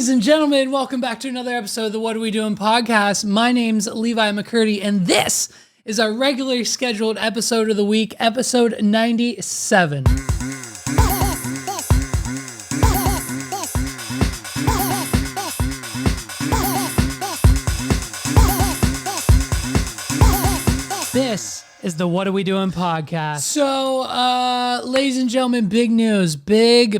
Ladies and gentlemen, welcome back to another episode of the What Are We Doing podcast. My name's Levi McCurdy, and this is our regularly scheduled episode of the week, episode 97. This is the What Are We Doing podcast. So, ladies and gentlemen, big news. Big,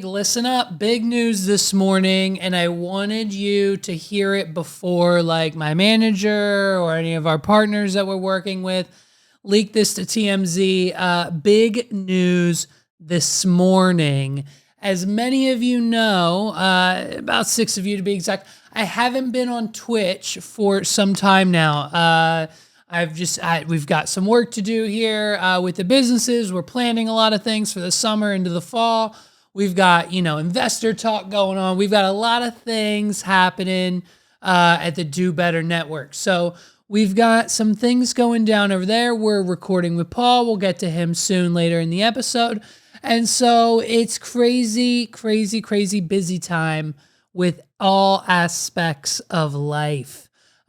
listen up. Big news this morning, and I wanted you to hear it before, like, my manager or any of our partners that we're working with leak this to TMZ. Big news this morning. As many of you know, about 6 of you to be exact, I haven't been on Twitch for some time now. We've got some work to do here with the businesses. We're planning a lot of things for the summer into the fall. We've got, investor talk going on. We've got a lot of things happening at the Do Better Network. So we've got some things going down over there. We're recording with Paul. We'll get to him soon later in the episode. And so it's crazy busy time with all aspects of life.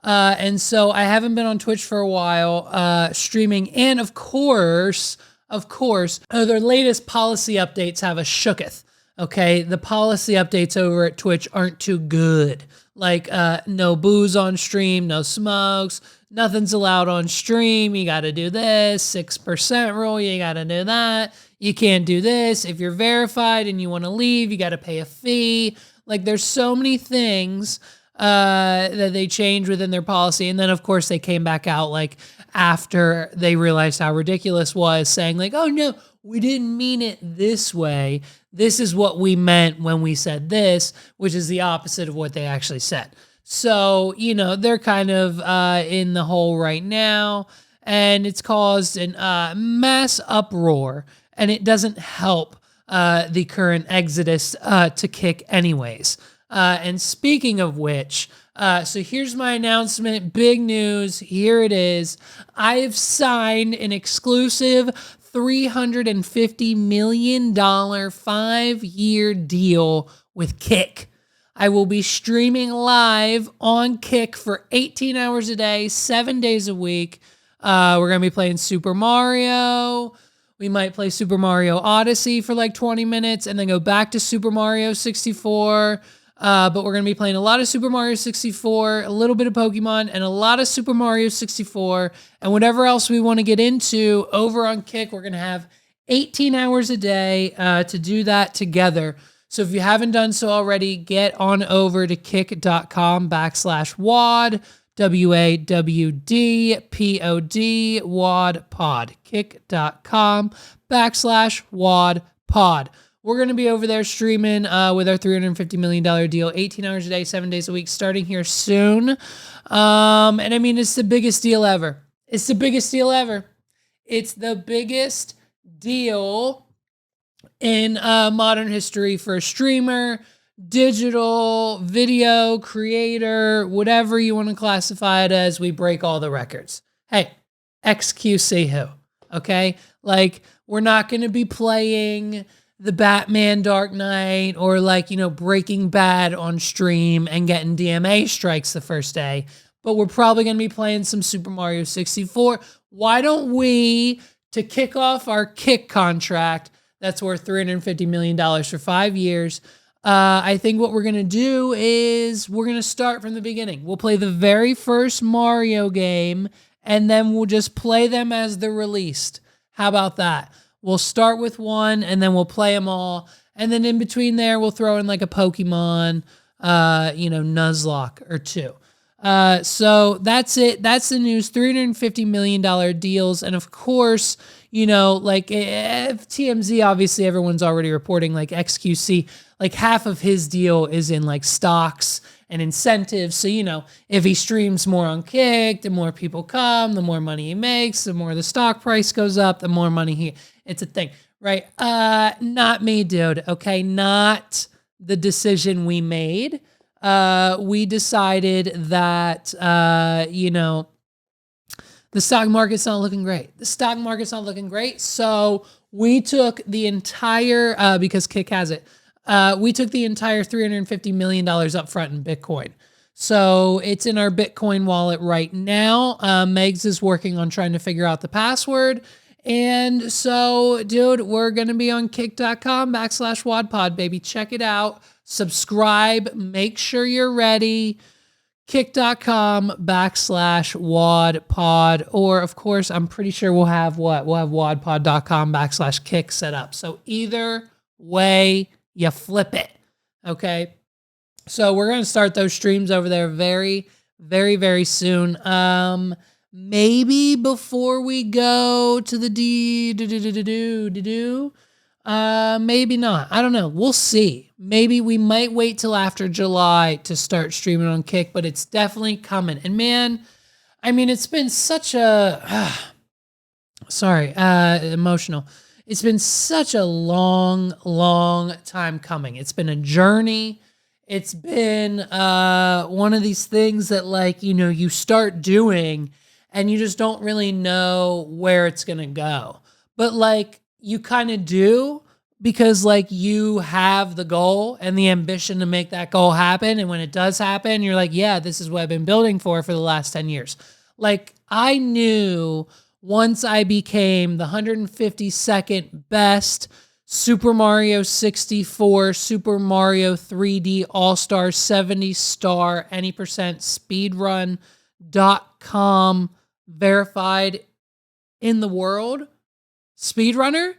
And so I haven't been on Twitch for a while, streaming. And of course, their latest policy updates have us shooketh. Okay. The policy updates over at Twitch aren't too good. Like, no booze on stream, no smokes, nothing's allowed on stream. You got to do this 6% rule. You got to do that. You can't do this. If you're verified and you want to leave, you got to pay a fee. Like, there's so many things that they changed within their policy. And then, of course, they came back out, like, after they realized how ridiculous it was, saying, like, oh, no, we didn't mean it this way. This is what we meant when we said this, which is the opposite of what they actually said. So, they're kind of in the hole right now, and it's caused a mass uproar, and it doesn't help the current exodus to kick anyways. And speaking of which, so here's my announcement, big news, here it is. I have signed an exclusive $350 million 5-year deal with Kick. I will be streaming live on Kick for 18 hours a day, 7 days a week. We're going to be playing Super Mario. We might play Super Mario Odyssey for like 20 minutes and then go back to Super Mario 64. But we're going to be playing a lot of Super Mario 64, a little bit of Pokemon, and a lot of Super Mario 64, and whatever else we want to get into over on Kick. We're going to have 18 hours a day to do that together. So if you haven't done so already, get on over to kick.com/WAD, WAWDPOD, WAD pod, kick.com/WAD pod. We're going to be over there streaming with our $350 million deal, 18 hours a day, 7 days a week, starting here soon. And I mean, it's the biggest deal ever. It's the biggest deal in modern history for a streamer, digital, video, creator, whatever you want to classify it as. We break all the records. Hey, XQC who? Okay? Like, we're not going to be playing the Batman Dark Knight or Breaking Bad on stream and getting DMA strikes the first day, but we're probably going to be playing some Super Mario 64. Why don't we, to kick off our Kick contract that's worth $350 million for 5 years, I think what we're going to do is we're going to start from the beginning. We'll play the very first Mario game, and then we'll just play them as they're released. How about that? We'll start with one, and then we'll play them all. And then in between there, we'll throw in like a Pokemon, Nuzlocke or two. So that's it. That's the news. $350 million deals. And of course, TMZ, obviously everyone's already reporting, like XQC, like half of his deal is in like stocks and incentives. So, if he streams more on Kick, the more people come, the more money he makes, the more the stock price goes up, the more money it's a thing, right? Not me, dude. Okay. Not the decision we made. We decided that, the stock market's not looking great. So we took the entire, because Kick has it, we took the entire $350 million up front in Bitcoin. So it's in our Bitcoin wallet right now. Megs is working on trying to figure out the password. And so, dude, we're going to be on kick.com/wadpod, baby. Check it out. Subscribe. Make sure you're ready. Kick.com/wadpod. Or, of course, I'm pretty sure we'll have what? We'll have wadpod.com/kick set up. So either way, you flip it. Okay. So we're going to start those streams over there very, very, very soon. Maybe before we go to the maybe not. I don't know. We'll see. Maybe we might wait till after July to start streaming on Kick, but it's definitely coming. And man, I mean, it's been such a, emotional. It's been such a long, long time coming. It's been a journey. It's been one of these things that, like, you know, you start doing and you just don't really know where it's going to go. But, like, you kind of do because, like, you have the goal and the ambition to make that goal happen. And when it does happen, you're like, yeah, this is what I've been building for the last 10 years. Like, I knew once I became the 152nd best Super Mario 64, Super Mario 3D All-Star 70-star, any percent speedrun.com verified in the world speedrunner,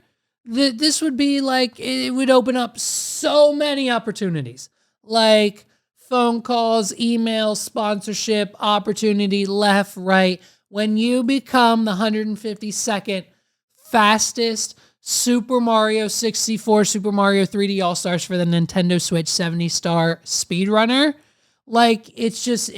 this would be like, it would open up so many opportunities, like phone calls, emails, sponsorship, opportunity, left, right. When you become the 152nd fastest Super Mario 64, Super Mario 3D All-Stars for the Nintendo Switch 70-star speedrunner, like, it's just,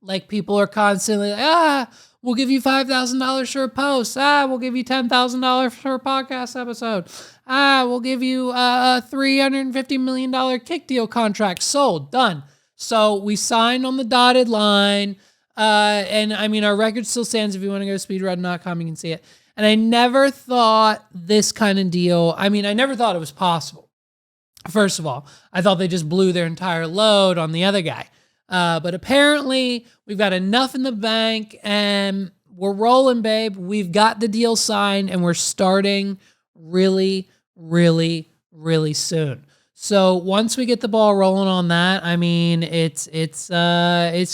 like, people are constantly like, we'll give you $5,000 for a post. We'll give you $10,000 for a podcast episode. We'll give you a $350 million Kick deal contract. Sold. Done. So we signed on the dotted line. And I mean, our record still stands. If you want to go to speedrun.com, you can see it. And I never thought this kind of deal, I never thought it was possible. First of all, I thought they just blew their entire load on the other guy. But apparently we've got enough in the bank and we're rolling, babe. We've got the deal signed and we're starting really, really, really soon. So once we get the ball rolling on that, I mean, it's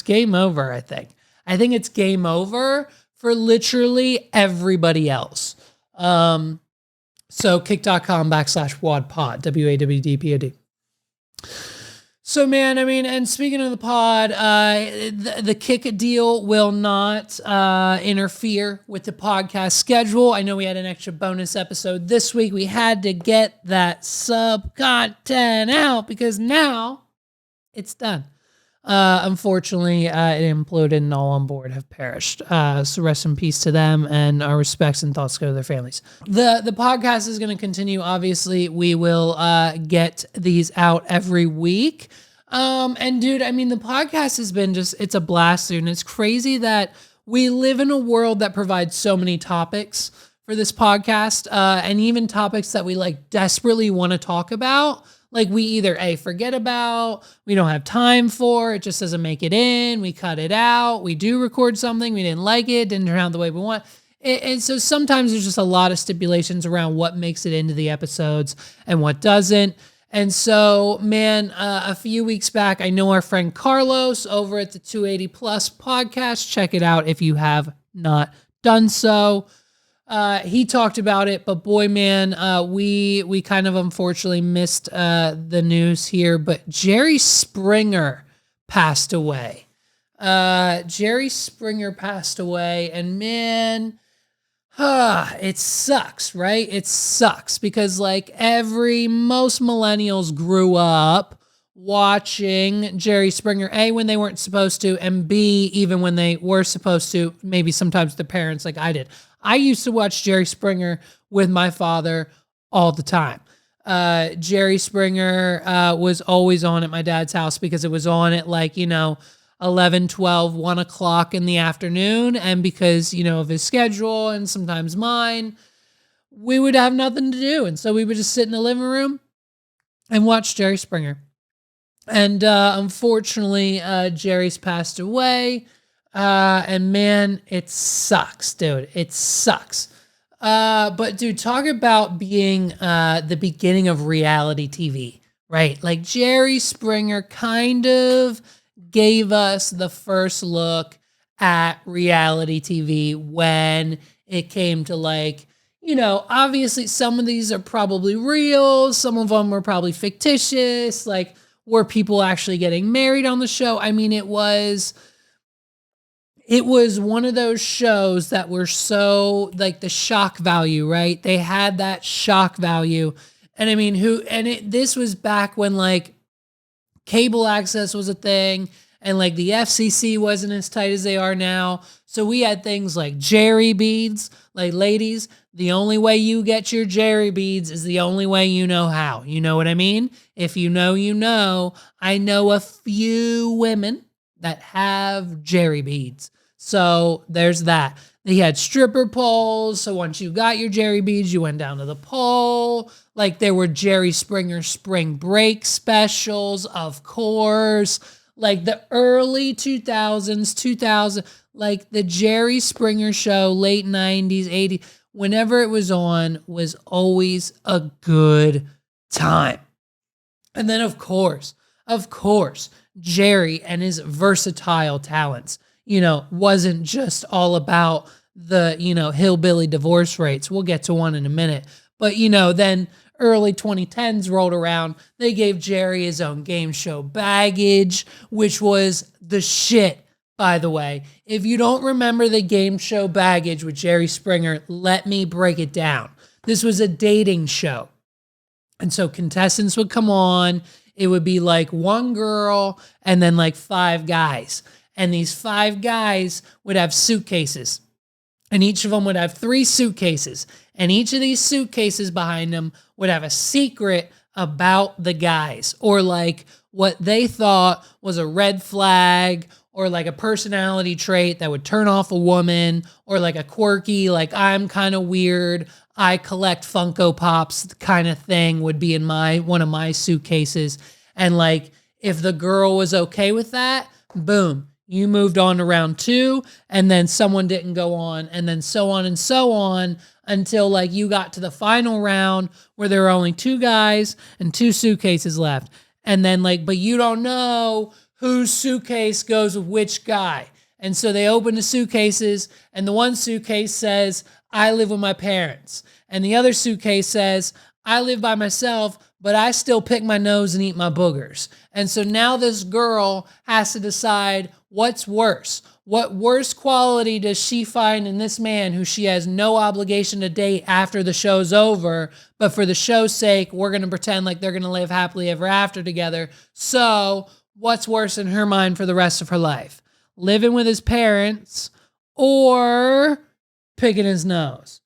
game over, I think. I think it's game over for literally everybody else. So kick.com/wadpod, WAWDPOD. So, man, I mean, and speaking of the pod, the Kick deal will not interfere with the podcast schedule. I know we had an extra bonus episode this week. We had to get that sub content out because now it's done. Unfortunately, it imploded and all on board have perished. So rest in peace to them, and our respects and thoughts go to their families. The podcast is going to continue. Obviously, we will get these out every week. And dude, I mean, the podcast has been it's a blast, dude. And it's crazy that we live in a world that provides so many topics for this podcast, and even topics that we like desperately want to talk about. Like, we either forget about, we don't have time for, it just doesn't make it in, we cut it out, we do record something, we didn't like it, didn't turn out the way we want. And so sometimes there's just a lot of stipulations around what makes it into the episodes and what doesn't. And so, man, a few weeks back, I know our friend Carlos over at the 280 Plus podcast. Check it out if you have not done so. He talked about it, but boy, man, we kind of unfortunately missed the news here, but Jerry Springer passed away. Jerry Springer passed away, and man, it sucks, right? It sucks because like most millennials grew up watching Jerry Springer, A, when they weren't supposed to, and B, even when they were supposed to, maybe sometimes the parents like I did. I used to watch Jerry Springer with my father all the time. Jerry Springer was always on at my dad's house because it was on at 11, 12, 1 o'clock in the afternoon. And because, of his schedule and sometimes mine, we would have nothing to do. And so we would just sit in the living room and watched Jerry Springer. And unfortunately, Jerry's passed away. And man, it sucks, dude. It sucks. But dude, talk about being the beginning of reality TV, right? Like Jerry Springer kind of gave us the first look at reality TV when it came to like, obviously some of these are probably real, some of them were probably fictitious, like were people actually getting married on the show? I mean, it was one of those shows that were so like the shock value, right? They had that shock value. And I mean, this was back when like cable access was a thing and like the FCC wasn't as tight as they are now. So we had things like Jerry beads, like ladies, the only way you get your Jerry beads is the only way you know how. You know what I mean? If you know, you know. I know a few women that have Jerry beads. So there's that. They had stripper poles. So once you got your Jerry beads, you went down to the pole. Like there were Jerry Springer spring break specials, of course. Like the early 2000s, like the Jerry Springer show, late 90s, 80s, whenever it was on, was always a good time. And then of course, Jerry and his versatile talents, wasn't just all about the, hillbilly divorce rates. We'll get to one in a minute. But, then early 2010s rolled around. They gave Jerry his own game show Baggage, which was the shit, by the way. If you don't remember the game show Baggage with Jerry Springer, let me break it down. This was a dating show. And so contestants would come on. It would be like one girl and then like 5 guys. And these 5 guys would have suitcases. And each of them would have 3 suitcases. And each of these suitcases behind them would have a secret about the guys. Or like what they thought was a red flag. Or like a personality trait that would turn off a woman. Or like a quirky, like I'm kind of weird, I collect Funko Pops kind of thing would be in one of my suitcases. And like if the girl was okay with that, boom, you moved on to round 2, and then someone didn't go on, and then so on until like you got to the final round where there were only 2 guys and 2 suitcases left. And then like, but you don't know whose suitcase goes with which guy. And so they open the suitcases, and the one suitcase says, I live with my parents. And the other suitcase says, I live by myself, but I still pick my nose and eat my boogers. And so now this girl has to decide what's worse. What worse quality does she find in this man who she has no obligation to date after the show's over, but for the show's sake, we're going to pretend like they're going to live happily ever after together. So what's worse in her mind for the rest of her life? Living with his parents or picking his nose?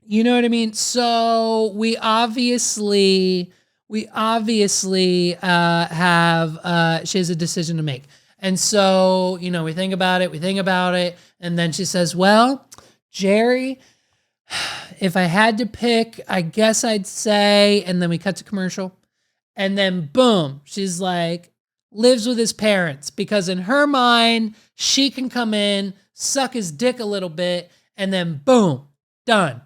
You know what I mean? So we obviously have, she has a decision to make. And so, we think about it. And then she says, well, Jerry, if I had to pick, I guess I'd say, and then we cut to commercial. And then boom, she's like, lives with his parents, because in her mind, she can come in, suck his dick a little bit, and then boom, done.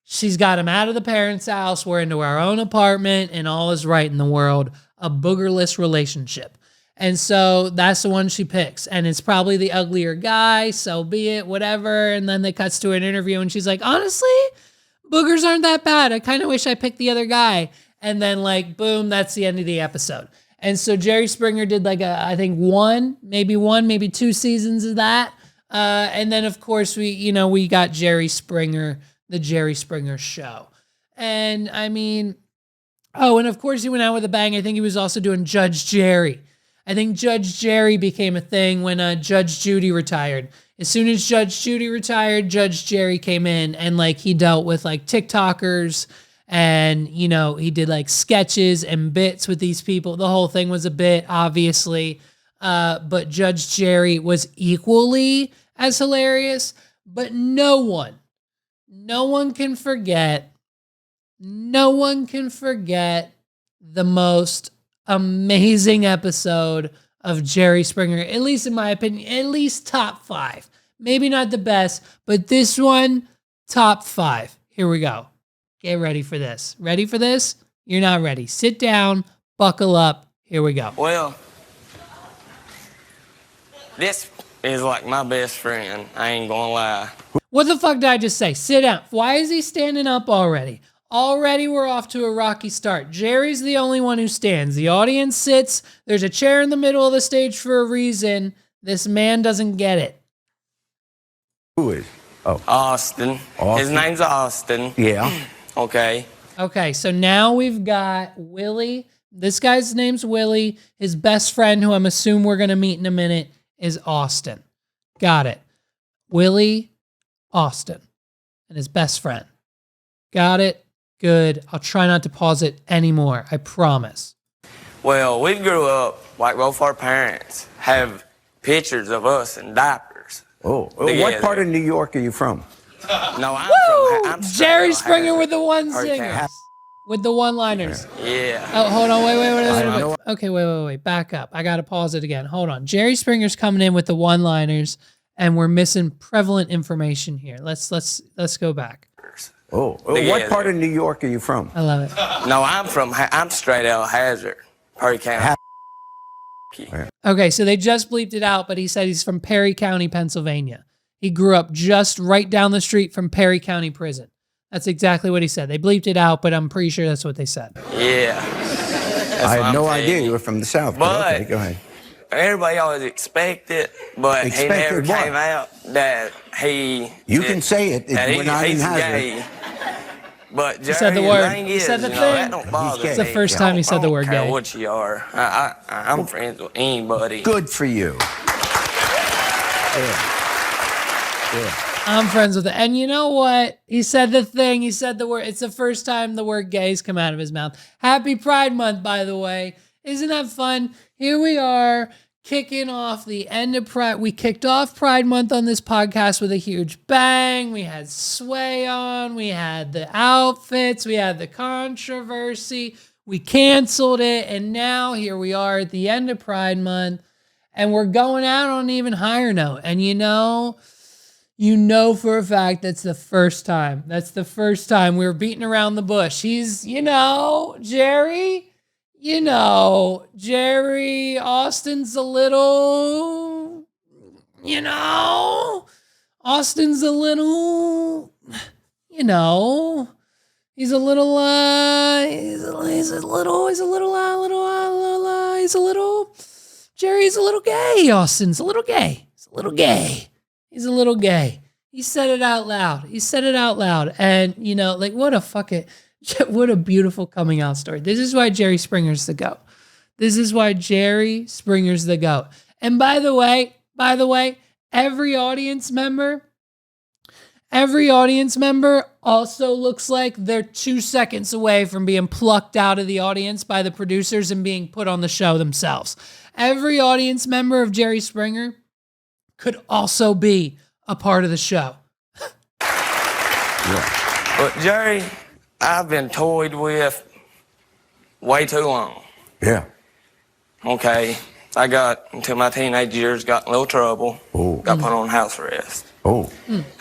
She's got him out of the parents' house. We're into our own apartment, and all is right in the world. A boogerless relationship. And so that's the one she picks. And it's probably the uglier guy, so be it, whatever. And then they cuts to an interview, and she's like, honestly, boogers aren't that bad. I kind of wish I picked the other guy. And then like, boom, that's the end of the episode. And so Jerry Springer did like I think maybe 2 seasons of that. And then of course we got Jerry Springer, the Jerry Springer Show. And I mean, and of course he went out with a bang. I think he was also doing Judge Jerry. I think Judge Jerry became a thing when Judge Judy retired. As soon as Judge Judy retired, Judge Jerry came in, and like he dealt with like TikTokers. And, he did like sketches and bits with these people. The whole thing was a bit, obviously. But Judge Jerry was equally as hilarious. But no one can forget no one can forget the most amazing episode of Jerry Springer, at least in my opinion, at least top 5. Maybe not the best, but this one, top 5. Here we go. Get ready for this. Ready for this? You're not ready. Sit down, buckle up. Here we go. Well, this is like my best friend. I ain't gonna lie. What the fuck did I just say? Sit down. Why is he standing up already? Already we're off to a rocky start. Jerry's the only one who stands. The audience sits. There's a chair in the middle of the stage for a reason. This man doesn't get it. Who is? Oh. Austin. His name's Austin. Yeah. Okay. Okay, so now we've got Willie. This guy's name's Willie. His best friend, who I'm assuming we're going to meet in a minute, is Austin. Got it. Willie, Austin, and his best friend. Got it. Good. I'll try not to pause it anymore. I promise. Well, we grew up like both our parents have pictures of us in diapers. Oh. Together. What part of New York are you from? No, I'm Jerry Springer with the one Hurricane. singers. With the one-liners. Yeah. Oh, hold on. Wait. know. Okay, wait. Back up. I got to pause it again. Hold on. Jerry Springer's coming in with the one-liners, and we're missing prevalent information here. Let's go back. Oh. What part of New York are you from? I love it. No, I'm straight out of Hazard, Perry County. Okay, so they just bleeped it out, but he said he's from Perry County, Pennsylvania. He grew up just right down the street from Perry County Prison. That's exactly what he said. They bleeped it out, but I'm pretty sure that's what they said. Yeah. I had no idea you were from the South. But okay, go ahead. Everybody always expected, but he never came out that he... You can say it. We're not in Hazard. Gay. But Jerry, He said the word. Thing He is, said the you know, thing. that don't bother It's the me. first time he said the word I don't care gay. what you are. I'm friends with anybody. Good for you. Yeah. I'm friends with it. And you know what? He said the thing. He said the word. It's the first time the word gay's come out of his mouth. Happy Pride Month, by the way. Isn't that fun? Here we are kicking off the end of Pride. We kicked off Pride Month on this podcast with a huge bang. We had Sway on. We had the outfits. We had the controversy. We canceled it. And now here we are at the end of Pride Month. And we're going out on an even higher note. And you know for a fact that's the first time. That's the first time we were beating around the bush. He's, Jerry, Austin's a little, Austin's a little, he's a little, Jerry's a little gay. Austin's a little gay. He's a little gay. He said it out loud. And, what a beautiful coming out story. This is why Jerry Springer's the GOAT. And by the way, every audience member also looks like they're 2 seconds away from being plucked out of the audience by the producers and being put on the show themselves. Every audience member of Jerry Springer could also be a part of the show. But Jerry, I've been toyed with way too long. Yeah. Okay, I got into my teenage years, got in a little trouble, got put on house arrest. Oh.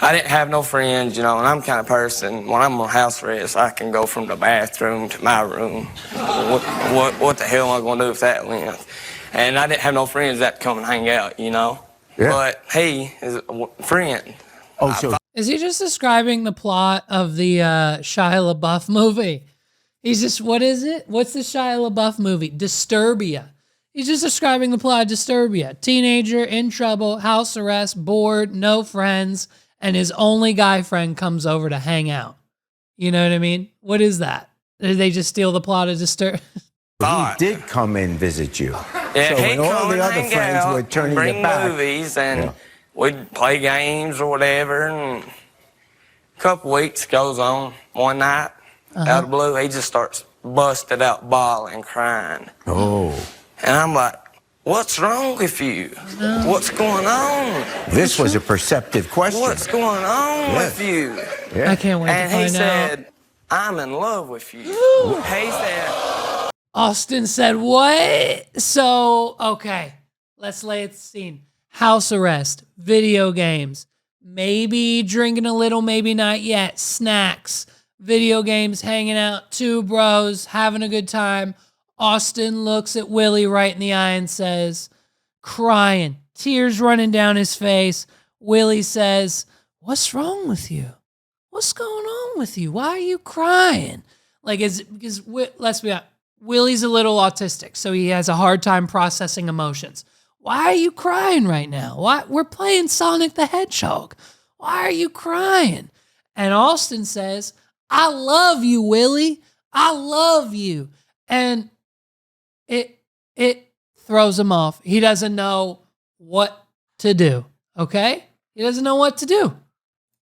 I didn't have no friends, and I'm the kind of person, when I'm on house arrest, I can go from the bathroom to my room. What the hell am I going to do with that length? And I didn't have no friends that come and hang out, Yeah. But he is a friend. Oh, so is he just describing the plot of the Shia LaBeouf movie? He's just, what is it? What's the Shia LaBeouf movie? Disturbia. He's just describing the plot of Disturbia. Teenager, in trouble, house arrest, bored, no friends, and his only guy friend comes over to hang out. You know what I mean? What is that? Did they just steal the plot of Disturbia? he did come and visit you. Yeah, So he'd when all come the and other hang friends out, were turning bring their back. movies, and we'd play games or whatever. And a couple weeks goes on. One night, out of the blue, he just starts busted out bawling, crying. Oh. And I'm like, what's wrong with you? What's going on? This was a perceptive question. What's going on with you? Yeah. I can't wait And to he find said, I'm in love with you. He said. Austin said, what? So, okay, let's lay the scene. House arrest, video games, maybe drinking a little, maybe not yet, snacks, video games, hanging out, two bros, having a good time. Austin looks at Willie right in the eye and says, crying, tears running down his face. Willie says, what's wrong with you? What's going on with you? Why are you crying? Like, because let's be honest, Willie's a little autistic, so he has a hard time processing emotions. Why are you crying right now? Why? We're playing Sonic the Hedgehog. Why are you crying? And Austin says, I love you, Willie. I love you. And it throws him off. He doesn't know what to do, okay? He doesn't know what to do.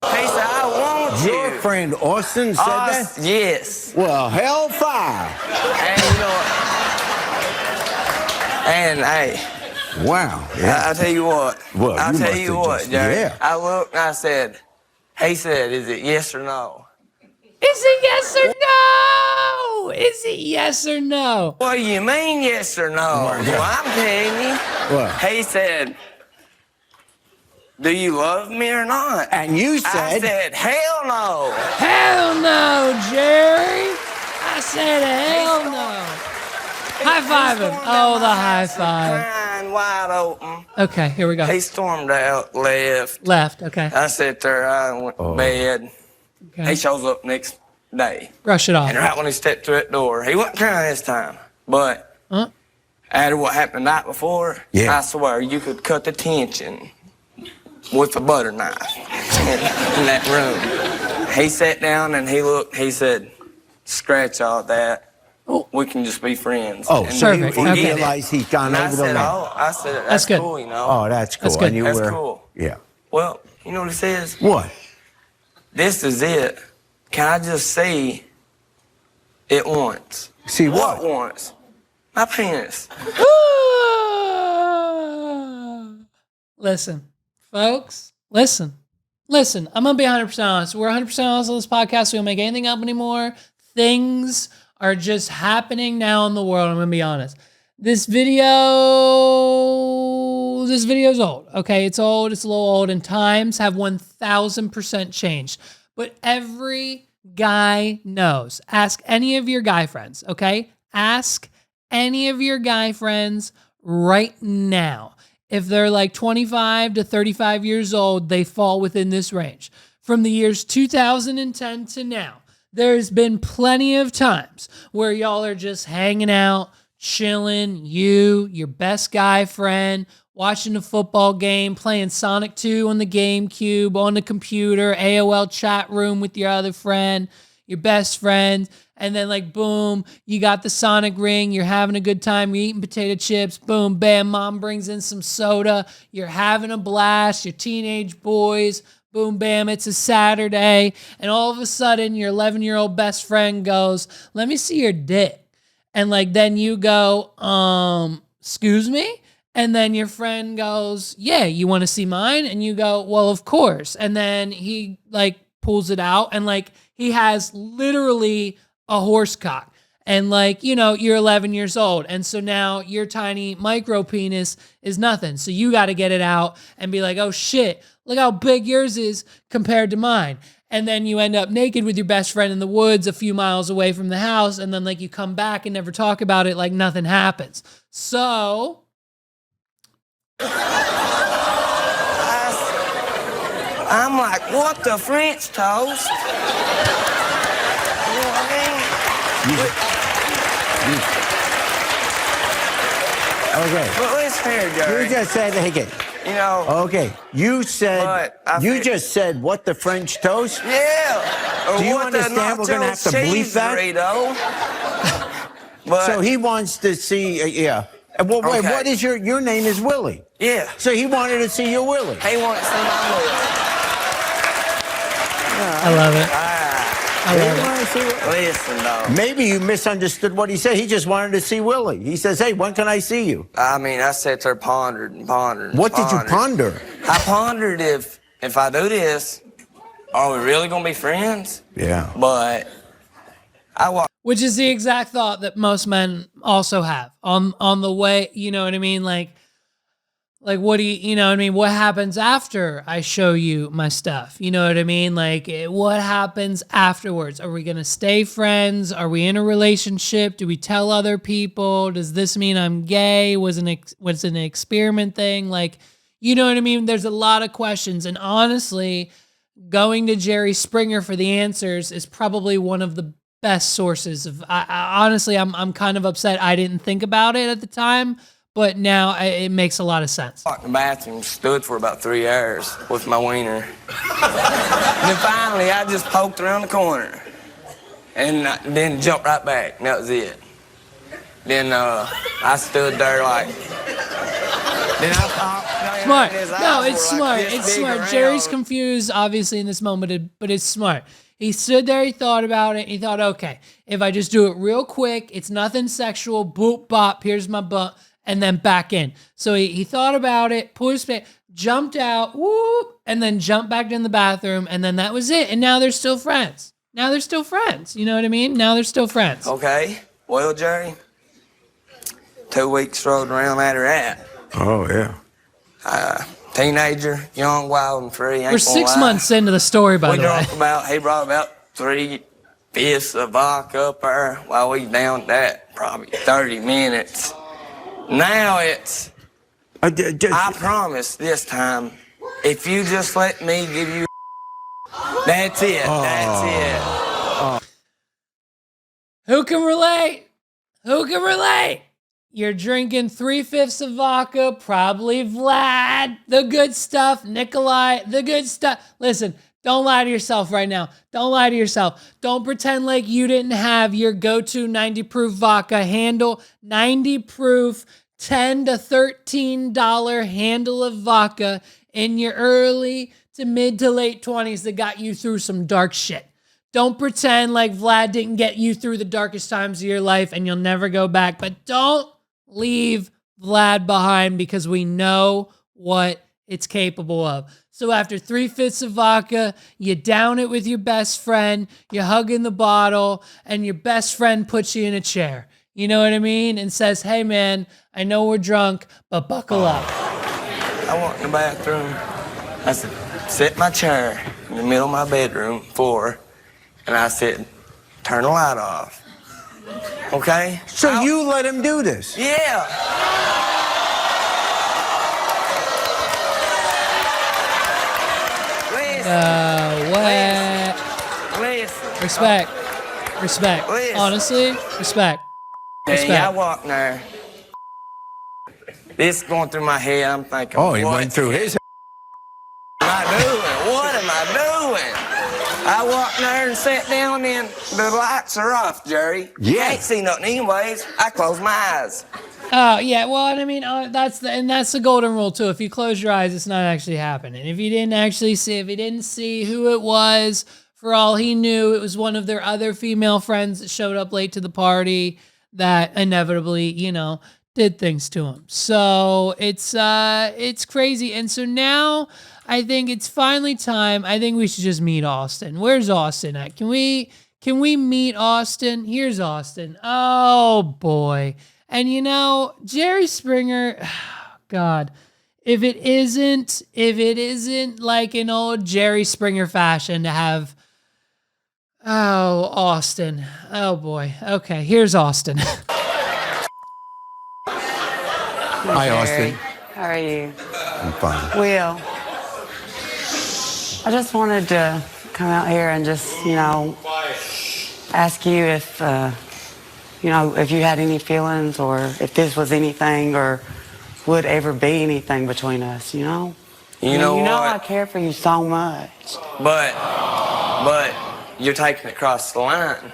He said, I want you. Your friend Austin said that? Yes. Well, hellfire. And you know what? And hey. Wow. Yeah. I'll tell you what. Well, I'll tell you what, Jerry. Yeah. I looked and I said, he said, is it yes or no? Is it yes or no? Is it yes or no? What do you mean yes or no? Well, I'm telling you. What? He said, do you love me or not? And you said... I said, hell no. Hell no, Jerry. I said hell no. High five him. Oh, the high five. Crying wide open. Okay, here we go. He stormed out, left. Left, okay. I sat there, I went to bed. Okay. He shows up next day. Brush it off. And right when he stepped through that door, he wasn't crying this time. But after what happened the night before, I swear you could cut the tension with a butter knife in that room. He sat down and he looked, he said, scratch all that. We can just be friends. Oh, and so he Perfect. Okay. realized he's gone and over the line. I said, That's good. cool, you know. Oh, that's cool. That's good. And you That's were, cool. Yeah. Well, you know what he says? What? This is it. Can I just see it once? See what? Once? My penis. Listen, folks, listen. I'm going to be 100% honest. We're 100% honest on this podcast. We don't make anything up anymore. Things are just happening now in the world. I'm going to be honest. This video's old, okay? It's old, it's a little old, and times have 1,000% changed. But every guy knows. Ask any of your guy friends, okay? Ask any of your guy friends right now. If they're like 25 to 35 years old, they fall within this range. From the years 2010 to now, there's been plenty of times where y'all are just hanging out, chilling, your best guy friend, watching a football game, playing Sonic 2 on the GameCube, on the computer, AOL chat room with your other friend, your best friend, and then like, boom, you got the Sonic ring, you're having a good time, you're eating potato chips, boom, bam, mom brings in some soda, you're having a blast, your teenage boys, boom, bam, it's a Saturday, and all of a sudden, your 11-year-old best friend goes, let me see your dick. And like, then you go, excuse me? And then your friend goes, yeah, you want to see mine? And you go, well, of course. And then he like pulls it out and like, he has literally a horse cock. And like, you know, you're 11 years old. And so now your tiny micro penis is nothing. So you got to get it out and be like, oh shit, look how big yours is compared to mine. And then you end up naked with your best friend in the woods a few miles away from the house. And then like you come back and never talk about it like nothing happens. So I'm like, what the French toast? You know what I mean? Okay. But listen here, Jerry. You just said, hey, you know. Okay. You said, you just said, what, the French toast? Yeah. Or Do you what understand we're going to have to bleep that? So he wants to see, yeah. Well, wait, Okay. what is your name is Willie? Yeah. So he wanted to see your Willie. He wanted to see my Willie. I love it. I love it. Listen, though. Maybe you misunderstood what he said. He just wanted to see Willie. He says, hey, when can I see you? I mean, I sat there pondered and pondered. What did you ponder? I pondered if I do this, are we really going to be friends? Yeah. But I walked. Which is the exact thought that most men also have on the way, you know what I mean? Like what do you know what I mean? What happens after I show you my stuff? You know what I mean? Like what happens afterwards? Are we going to stay friends? Are we in a relationship? Do we tell other people? Does this mean I'm gay? Was it an experiment thing? Like, you know what I mean? There's a lot of questions. And honestly, going to Jerry Springer for the answers is probably one of the best sources of, honestly, I'm kind of upset I didn't think about it at the time, but now it makes a lot of sense. I walked in the bathroom, stood for about 3 hours with my wiener. And then finally, I just poked around the corner and then jumped right back, and that was it. Then I stood there like, then I popped. Smart. No, it's smart. It's smart. Jerry's confused, obviously, in this moment, but it's smart. He stood there, he thought about it, he thought, okay, if I just do it real quick, it's nothing sexual, boop, bop, here's my butt, and then back in. So he thought about it, put his face, jumped out, whoop, and then jumped back in the bathroom, and then that was it. And now they're still friends. Now they're still friends. You know what I mean? Now they're still friends. Okay. Well, Jerry, 2 weeks rode around after that. Oh, yeah. Teenager, young, wild, and free. We're 6 months into the story, by the way. He brought about 3 fifths of vodka up there while we downed that probably 30 minutes. Now it's, I promise this time, if you just let me give you, that's it, that's it. Who can relate? Who can relate? You're drinking 3/5 of vodka, probably Vlad, the good stuff, Nikolai, the good stuff. Listen, don't lie to yourself right now. Don't lie to yourself. Don't pretend like you didn't have your go-to 90 proof vodka handle, 90 proof, $10 to $13 handle of vodka in your early to mid to late 20s that got you through some dark shit. Don't pretend like Vlad didn't get you through the darkest times of your life and you'll never go back, but don't leave Vlad behind because we know what it's capable of. So after 3/5 of vodka, you down it with your best friend, you hug in the bottle, and your best friend puts you in a chair. You know what I mean? And says, hey man, I know we're drunk, but buckle up. I walked in the bathroom. I said, sit in my chair in the middle of my bedroom floor, and I said, turn the light off. Okay? So you let him do this? Yeah. Listen. Respect. Listen. Honestly, respect. Yeah, I walked in there. This going through my head. I'm thinking, Oh, he went through his. What am I doing? What am I doing? I walked in there and sat down, and the lights are off, Jerry. Yeah. I ain't see nothing anyways. I closed my eyes. Oh, yeah. Well, I mean, that's the golden rule too. If you close your eyes, it's not actually happening. If you didn't see who it was, for all he knew, it was one of their other female friends that showed up late to the party that inevitably, did things to him. So it's crazy. And so now I think it's finally time. I think we should just meet Austin. Where's Austin at? Can we meet Austin? Here's Austin. Oh boy. And Jerry Springer, God, if it isn't like an old Jerry Springer fashion to have, Austin. Oh boy. Okay, here's Austin. Hi, Austin. How are you? I'm fine. Well, I just wanted to come out here and just, ask you if, if you had any feelings or if this was anything or would ever be anything between us, You know what? I care for you so much. But you're taking it across the line.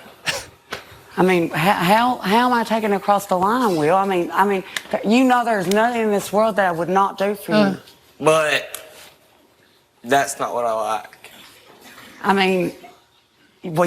I mean, how am I taking it across the line, Will? I mean, there's nothing in this world that I would not do for you. But that's not what I like. I mean, well,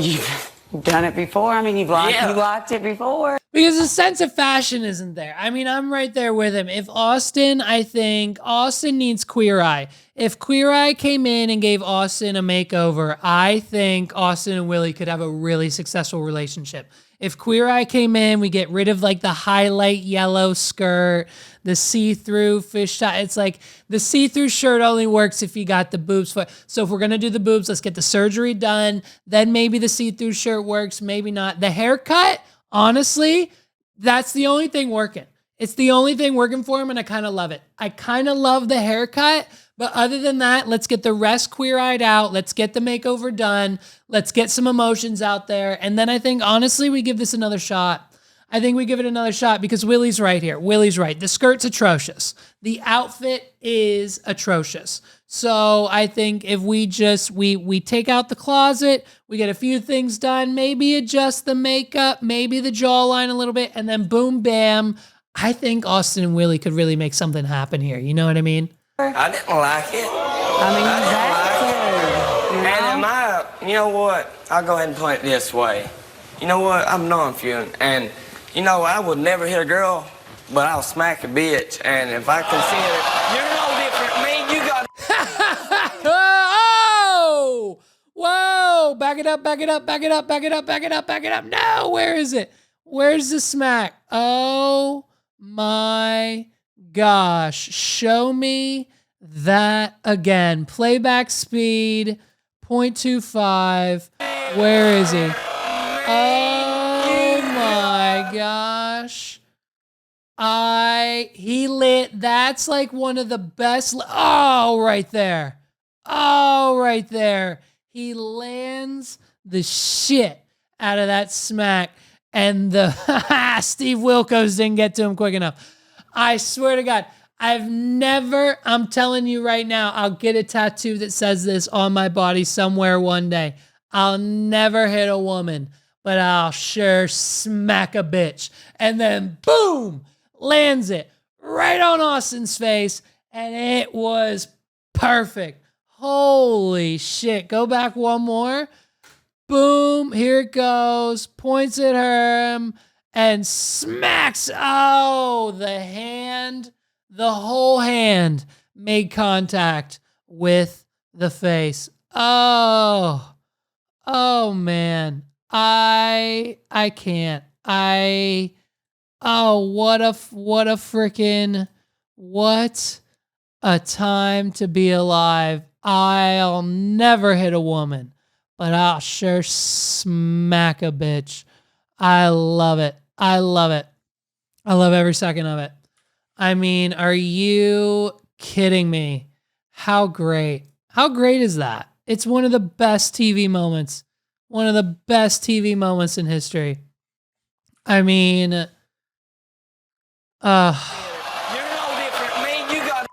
Done it before. I mean, you liked it before. Because the sense of fashion isn't there. I mean, I'm right there with him. If Austin, I think Austin needs Queer Eye. If Queer Eye came in and gave Austin a makeover, I think Austin and Willie could have a really successful relationship. If Queer Eye came in, we get rid of like the highlight yellow skirt, the see-through fish tie. It's like the see-through shirt only works if you got the boobs. So if we're going to do the boobs, let's get the surgery done. Then maybe the see-through shirt works, maybe not. The haircut, honestly, that's the only thing working. It's the only thing working for him, and I kind of love it. I kind of love the haircut, but other than that, let's get the rest queer-eyed out. Let's get the makeover done. Let's get some emotions out there. And then I think, honestly, we give this another shot. I think we give it another shot because Willie's right here. Willie's right. The skirt's atrocious. The outfit is atrocious. So I think if we just, we take out the closet, we get a few things done, maybe adjust the makeup, maybe the jawline a little bit, and then boom, bam. I think Austin and Willie could really make something happen here. You know what I mean? I didn't like it. I mean, You know what? I'll go ahead and put it this way. You know what? I'm non-feeling. And, you know, I would never hit a girl, but I'll smack a bitch. And if I consider you're no different than me, you got Oh! Whoa! Back it up, back it up, back it up, back it up, back it up, back it up. No, where is it? Where's the smack? Oh my gosh. Show me that again. Playback speed, 0.25. Where is he? Oh my gosh. He lit. That's like one of the best. Oh, right there. Oh, right there. He lands the shit out of that smack. And the Steve Wilkos didn't get to him quick enough. I swear to God, I'm telling you right now, I'll get a tattoo that says this on my body somewhere one day. I'll never hit a woman, but I'll sure smack a bitch. And then boom, lands it right on Austin's face. And it was perfect. Holy shit. Go back one more. Boom, here it goes, points at him, and smacks. Oh, the whole hand made contact with the face. Oh man, I can't. What a time to be alive. I'll never hit a woman, but I'll sure smack a bitch. I love it. I love it. I love every second of it. I mean, are you kidding me? How great. How great is that? It's one of the best TV moments. One of the best TV moments in history. I mean, You're no different than me. You got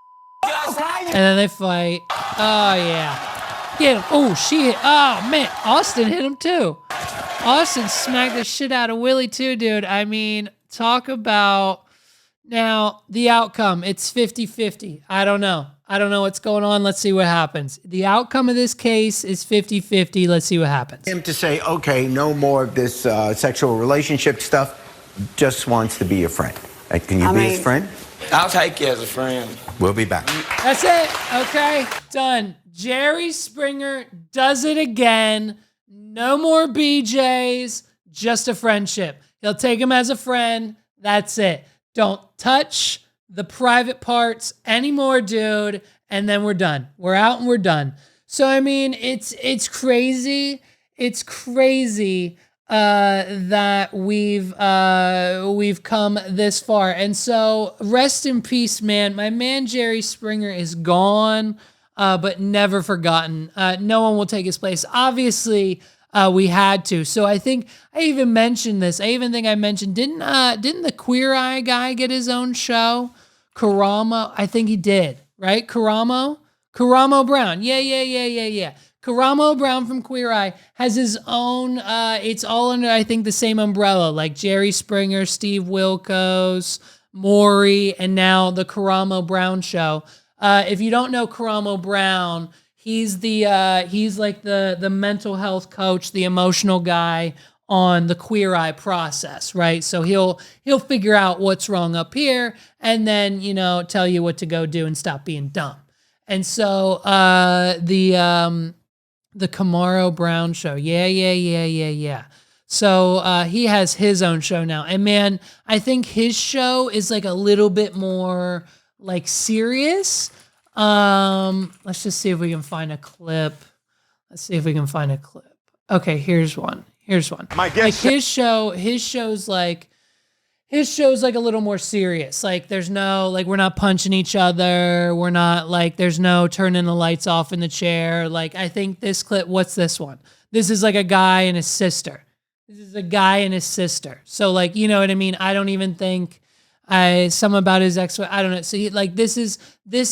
just like and then they fight. Oh, yeah. Get him. Oh, she hit. Oh, man. Austin hit him, too. Austin smacked the shit out of Willie, too, dude. I mean, talk about... Now, the outcome, it's 50-50. I don't know. I don't know what's going on. Let's see what happens. The outcome of this case is 50-50. Let's see what happens. Him to say, okay, no more of this sexual relationship stuff, just wants to be a friend. Can you be his friend? I'll take you as a friend. We'll be back. That's it. Okay, done. Jerry Springer does it again. No more BJs, just a friendship. He'll take him as a friend. That's it. Don't touch the private parts anymore, dude. And then we're done. We're out and we're done. So, I mean, it's crazy. It's crazy that we've come this far. And so rest in peace, man. My man, Jerry Springer, is gone, but never forgotten. No one will take his place. Obviously, we had to. So I think I even mentioned this. I even think I mentioned, didn't the Queer Eye guy get his own show? Karamo, I think he did, right? Karamo Brown. Yeah. Karamo Brown from Queer Eye has his own, it's all under, I think, the same umbrella, like Jerry Springer, Steve Wilkos, Maury, and now the Karamo Brown show. If you don't know Karamo Brown, He's he's like the mental health coach, the emotional guy on the Queer Eye process, right? So he'll figure out what's wrong up here and then, tell you what to go do and stop being dumb. And so the Camaro Brown show. Yeah. So he has his own show now. And man, I think his show is like a little bit more like serious. Let's just see if we can find a clip. Okay, here's one. My guess, like his show's like a little more serious. Like there's no, like we're not punching each other. We're not like, there's no turning the lights off in the chair. Like I think this clip, what's this one? This is like a guy and his sister. So like, you know what I mean? I don't even think some about his ex, I don't know. So this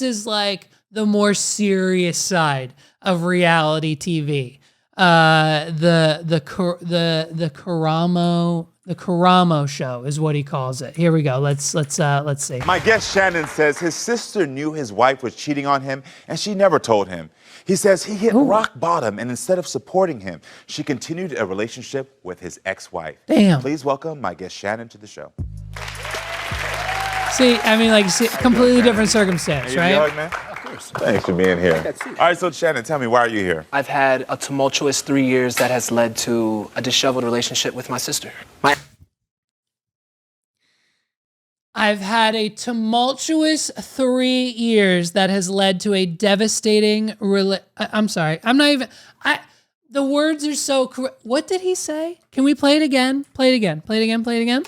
is like the more serious side of reality TV. The Karamo show is what he calls it. Here we go. Let's see. My guest Shannon says his sister knew his wife was cheating on him and she never told him. He says he hit rock bottom and instead of supporting him, she continued a relationship with his ex-wife. Damn. Please welcome my guest Shannon to the show. See, I mean, like, completely different circumstance, right? Hug, man? Of course. Thanks for being here. All right, so Shannon, tell me, why are you here? I've had a tumultuous 3 years that has led to a disheveled relationship with my sister. I've had a tumultuous 3 years that has led to a devastating I'm sorry. I'm not even... The words are so correct. What did he say? Can we play it again? Play it again.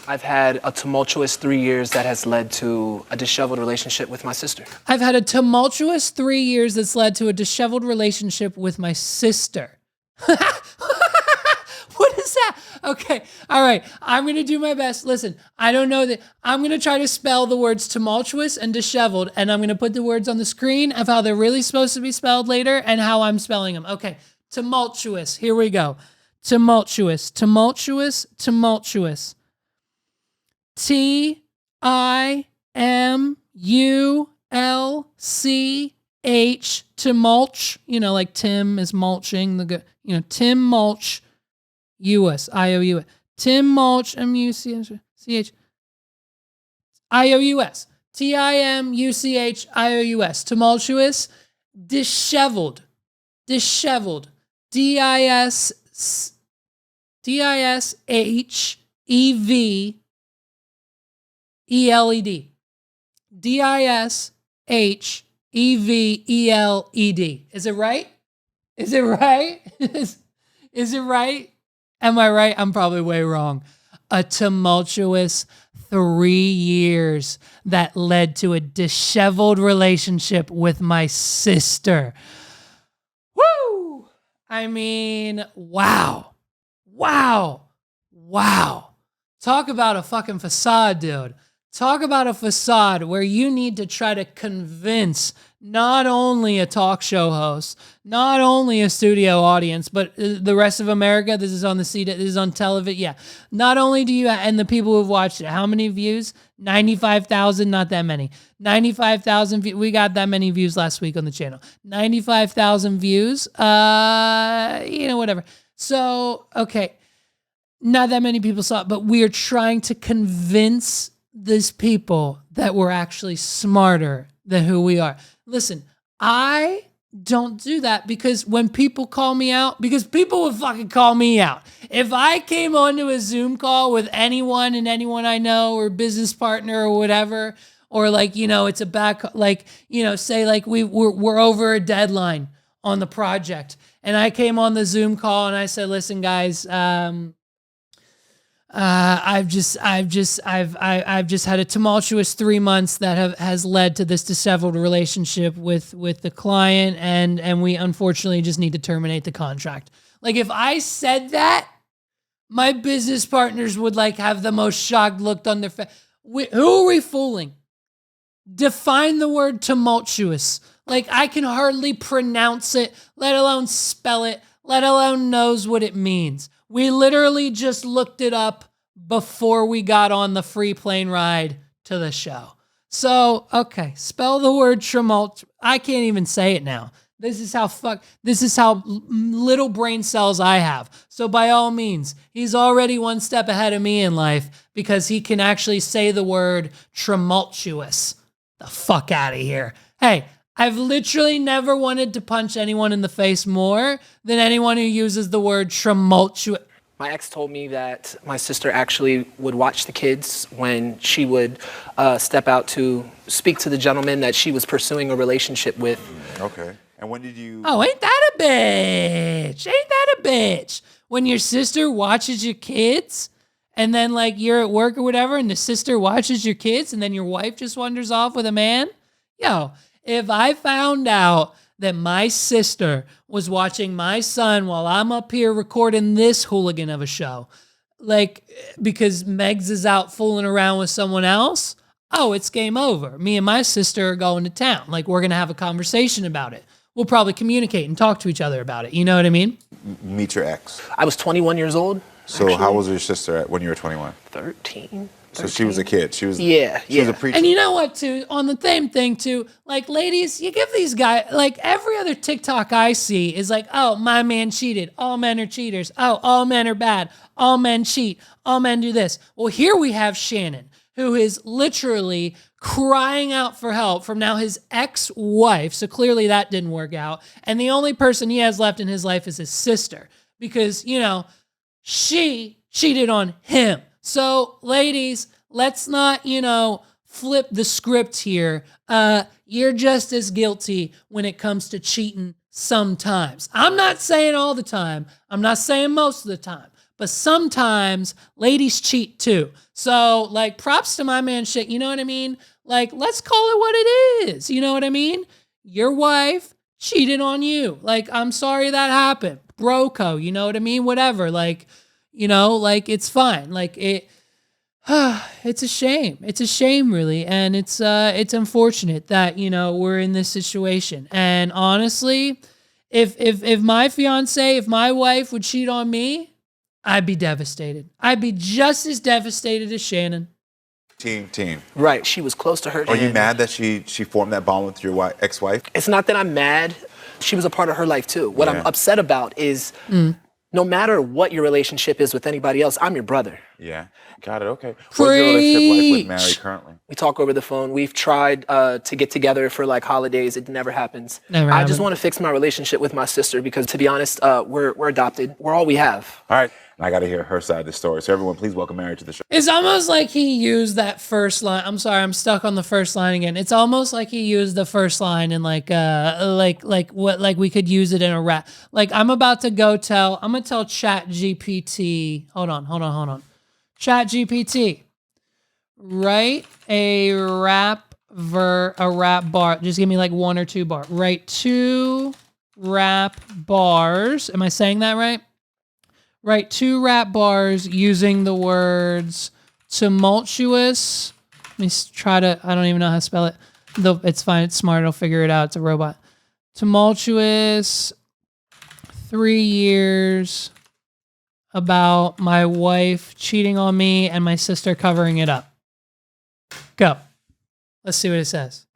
I've had a tumultuous 3 years that has led to a disheveled relationship with my sister. I've had a tumultuous 3 years that's led to a disheveled relationship with my sister. What is that? Okay. All right. I'm going to do my best. Listen, I don't know that. I'm going to try to spell the words tumultuous and disheveled, and I'm going to put the words on the screen of how they're really supposed to be spelled later and how I'm spelling them. Okay. Tumultuous. Here we go. Tumultuous. T-I-M-U-L-C-H. Tumulch. Like Tim is mulching. Tim Mulch. U-S. I-O-U-S. Tim Mulch. M-U-C-H. I-O-U-S. T-I-M-U-C-H-I-O-U-S. Tumultuous. Disheveled. D-I-S-H-E-V-E-L-E-D. D-I-S-H-E-V-E-L-E-D. Is it right? Is it right? Am I right? I'm probably way wrong. A tumultuous 3 years that led to a disheveled relationship with my sister. Woo! I mean, wow. Talk about a fucking facade, dude. Talk about a facade where you need to try to convince not only a talk show host, not only a studio audience, but the rest of America. This is on the CD, this is on television. Yeah. Not only do you, and the people who've watched it, how many views? 95,000, not that many. 95,000 views. We got that many views last week on the channel. 95,000 views. Whatever. So, okay. Not that many people saw it, but we are trying to convince these people that we're actually smarter than who we are. Listen, I don't do that because when people call me out, because people would fucking call me out. If I came onto a Zoom call with anyone I know or business partner or whatever, or like, it's a back, like, say like we're over a deadline on the project and I came on the Zoom call and I said, listen guys, I've just had a tumultuous 3 months that has led to this disheveled relationship with the client, and we unfortunately just need to terminate the contract. Like if I said that, my business partners would like have the most shocked look on their face. Who are we fooling? Define the word tumultuous. Like I can hardly pronounce it, let alone spell it, let alone knows what it means. We literally just looked it up before we got on the free plane ride to the show. So, okay, spell the word tumult. I can't even say it now. This is how little brain cells I have. So by all means, he's already one step ahead of me in life because he can actually say the word tumultuous. The fuck out of here. Hey, I've literally never wanted to punch anyone in the face more than anyone who uses the word tumultuous. My ex told me that my sister actually would watch the kids when she would step out to speak to the gentleman that she was pursuing a relationship with. Okay. And when did you? Oh, ain't that a bitch? Ain't that a bitch? When your sister watches your kids and then like you're at work or whatever and the sister watches your kids and then your wife just wanders off with a man? Yo, if I found out that my sister was watching my son while I'm up here recording this hooligan of a show, like because Megs is out fooling around with someone else, oh, it's game over. Me and my sister are going to town. Like we're going to have a conversation about it. We'll probably communicate and talk to each other about it. You know what I mean? Meet your ex. I was 21 years old. So actually. how was your sister when you were 21? 13. So she was a kid. She was She was a preacher. And you know what, too? On the same thing, too, like, ladies, you give these guys, like, every other TikTok I see is like, oh, my man cheated. All men are cheaters. Oh, all men are bad. All men cheat. All men do this. Well, here we have Shannon, who is literally crying out for help from now his ex-wife. So clearly that didn't work out. And the only person he has left in his life is his sister because, you know, she cheated on him. So, ladies, let's not, you know, flip the script here. You're just as guilty when it comes to cheating sometimes. I'm not saying all the time. I'm not saying most of the time. But sometimes ladies cheat too. So, like, props to my man shit. You know what I mean? Like, let's call it what it is. You know what I mean? Your wife cheated on you. Like, I'm sorry that happened. Broco, you know what I mean? Whatever. Like, you know, like it's fine. Like it's a shame. It's a shame really. And it's unfortunate that, you know, we're in this situation. And honestly, if my fiance, if my wife would cheat on me, I'd be devastated. I'd be just as devastated as Shannon. Team. Right. She was close to her. Are you mad that she formed that bond with your ex-wife? It's not that I'm mad. She was a part of her life too. What I'm upset about is no matter what your relationship is with anybody else, I'm your brother. Yeah. Got it. Okay. What's your relationship like with Maury currently? We talk over the phone. We've tried to get together for like holidays. It never happens. I just want to fix my relationship with my sister because, to be honest, we're adopted. We're all we have. All right. And I got to hear her side of the story. So everyone, please welcome Maury to the show. It's almost like he used that first line. I'm sorry, I'm stuck on the first line again. It's almost like he used the first line in like we could use it in a rap. Like I'm gonna tell Chat GPT. Hold on. Chat GPT. Write a rap bar. Just give me like 1 or 2 bars. Write 2 rap bars. Am I saying that right? Write 2 rap bars using the words tumultuous. Let me try to, I don't even know how to spell it. It's fine. It's smart. It'll figure it out. It's a robot. Tumultuous 3 years about my wife cheating on me and my sister covering it up. Go. Let's see what it says.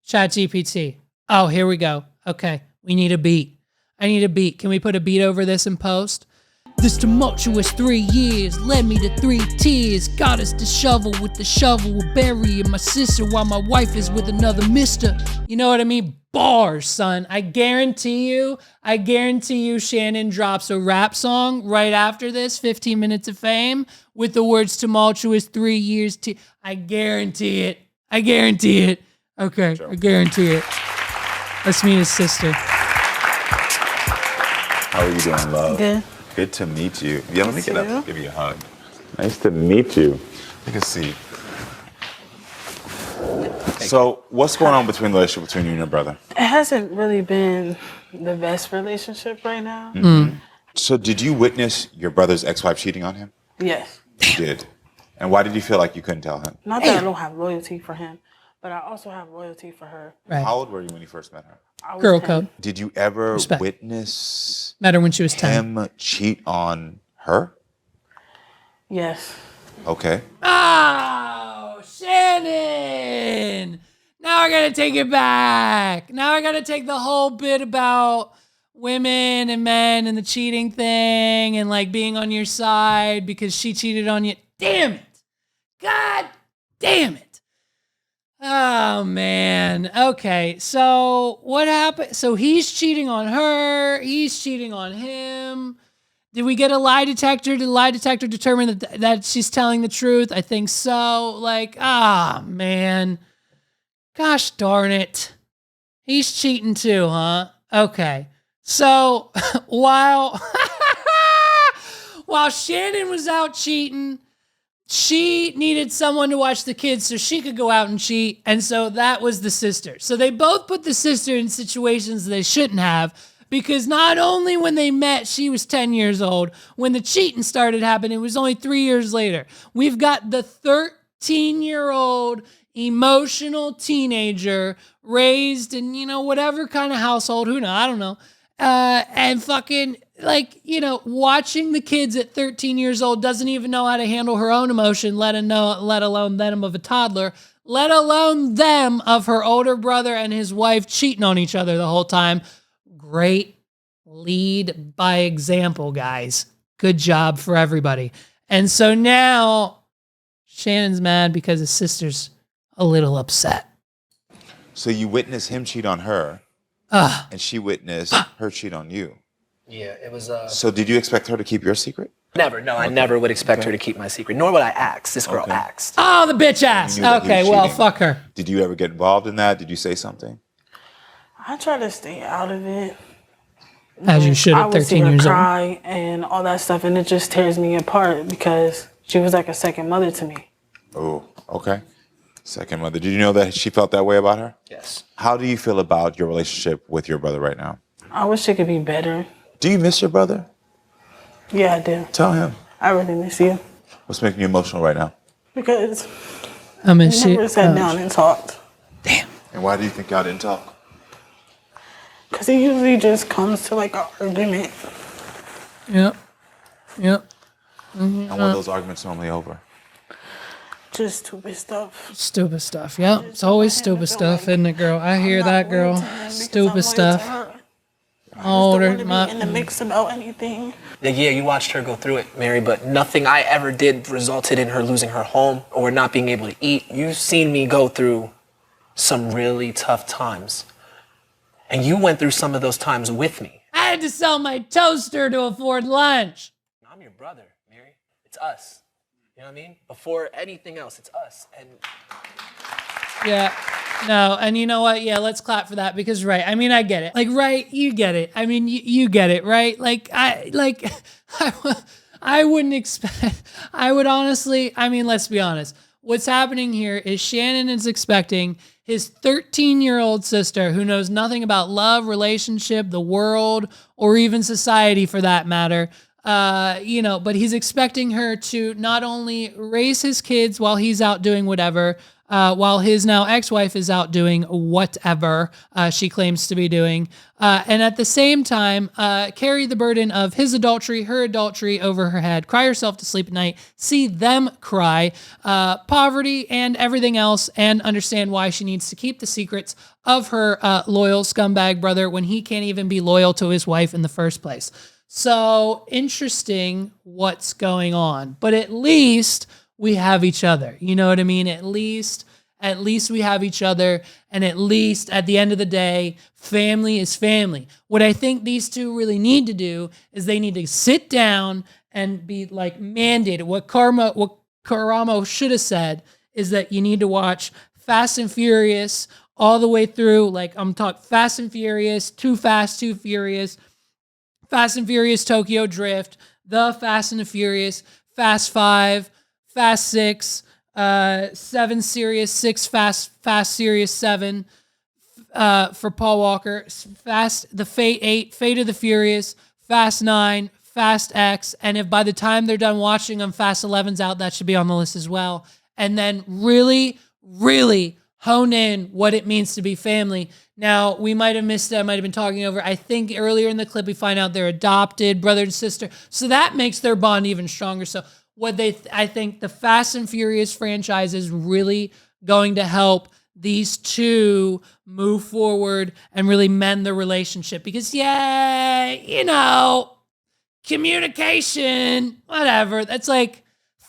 Chat GPT. Oh, here we go. Okay. We need a beat. I need a beat. Can we put a beat over this in post? This tumultuous 3 years led me to 3 tears. Got us to shovel with the shovel. We're burying my sister while my wife is with another mister. You know what I mean? Bars, son. I guarantee you, Shannon drops a rap song right after this, 15 minutes of fame, with the words tumultuous 3 years. I guarantee it. Okay, I guarantee it. Let's meet his sister. How are you doing, love? Good. Good to meet you. Yeah, let me get up and give you a hug. Nice to meet you. Take a seat. So, what's going on between the relationship between you and your brother? It hasn't really been the best relationship right now. Mm-hmm. So, did you witness your brother's ex-wife cheating on him? Yes. You did. And why did you feel like you couldn't tell him? Not that I don't have loyalty for him, but I also have loyalty for her. Right. How old were you when you first met her? I was Girl 10. code. Did you ever Respect. witness Met her when she was 10. him cheat on her? Yes. Okay. Oh, Shannon! Now I gotta take it back. Now I gotta take the whole bit about women and men and the cheating thing and like being on your side because she cheated on you. Damn it. God damn it. Oh, man. Okay, so what happened? So he's cheating on her. He's cheating on him. Did we get a lie detector? Did the lie detector determine that she's telling the truth? I think so. Like, man. Gosh darn it. He's cheating too, huh? Okay. So while Shannon was out cheating, she needed someone to watch the kids so she could go out and cheat. And so that was the sister. So they both put the sister in situations they shouldn't have because not only when they met, she was 10 years old. When the cheating started happening, it was only 3 years later. We've got the 13-year-old emotional teenager raised in, whatever kind of household. Who knows? I don't know. And fucking watching the kids at 13 years old doesn't even know how to handle her own emotion, let alone them of a toddler, let alone them of her older brother and his wife cheating on each other the whole time. Great lead by example, guys. Good job for everybody. And so now Shannon's mad because his sister's a little upset. So you witnessed him cheat on her, and she witnessed her cheat on you. Yeah, it was. So did you expect her to keep your secret? Never. No, I never would expect her to keep my secret, nor would I ask. This girl asked. Oh, the bitch ass. You knew that he Okay, was well, cheating. fuck her. Did you ever get involved in that? Did you say something? I try to stay out of it. As you should I at would see 13 her years old. cry and all that stuff, and it just tears me apart because she was like a second mother to me. Oh, okay. Second mother. Did you know that she felt that way about her? Yes. How do you feel about your relationship with your brother right now? I wish it could be better. Do you miss your brother? Yeah, I do. Tell him. I really miss you What's making you emotional right now? because I miss we you. never sat down and talked. And why do you think y'all didn't talk? Because it usually just comes to like an argument. Yep. And what are those arguments normally over? Just stupid stuff. Stupid stuff. Yep. It's always stupid stuff, isn't it, girl? I hear that, girl. Stupid stuff. Oh, Older, in the mix about anything. Yeah, you watched her go through it, Mary, but nothing I ever did resulted in her losing her home or not being able to eat. You've seen me go through some really tough times. And you went through some of those times with me. I had to sell my toaster to afford lunch. I'm your brother, Mary. It's us. You know what I mean? Before anything else, it's us. And Yeah. No, and you know what? Yeah, let's clap for that because, right, I mean, I get it. Like, right, you get it. I mean, you get it, right? I wouldn't expect, I would honestly, I mean, let's be honest. What's happening here is Shannon is expecting his 13-year-old sister, who knows nothing about love, relationship, the world, or even society for that matter, but he's expecting her to not only raise his kids while he's out doing whatever, while his now ex-wife is out doing whatever she claims to be doing, and at the same time carry the burden of his adultery, her adultery over her head, cry herself to sleep at night, see them cry, poverty and everything else, and understand why she needs to keep the secrets of her loyal scumbag brother when he can't even be loyal to his wife in the first place. So interesting what's going on, but at least we have each other. You know what I mean? At least we have each other. And at least at the end of the day, family is family. What I think these two really need to do is they need to sit down and be like mandated. What Karamo should have said is that you need to watch Fast and Furious all the way through. Like I'm talking Fast and Furious, Too Fast, Too Furious, Fast and Furious Tokyo Drift, The Fast and the Furious, Fast 5, Fast 6, 7 Serious 6, Fast Serious 7 for Paul Walker, the Fate 8, Fate of the Furious, Fast 9, Fast X, and if by the time they're done watching them, Fast 11's out, that should be on the list as well. And then really, really hone in what it means to be family. Now, we might have missed it. I might have been talking over. I think earlier in the clip, we find out they're adopted, brother and sister. So that makes their bond even stronger. So I think the Fast and Furious franchise is really going to help these two move forward and really mend the relationship. Because, communication, whatever, that's like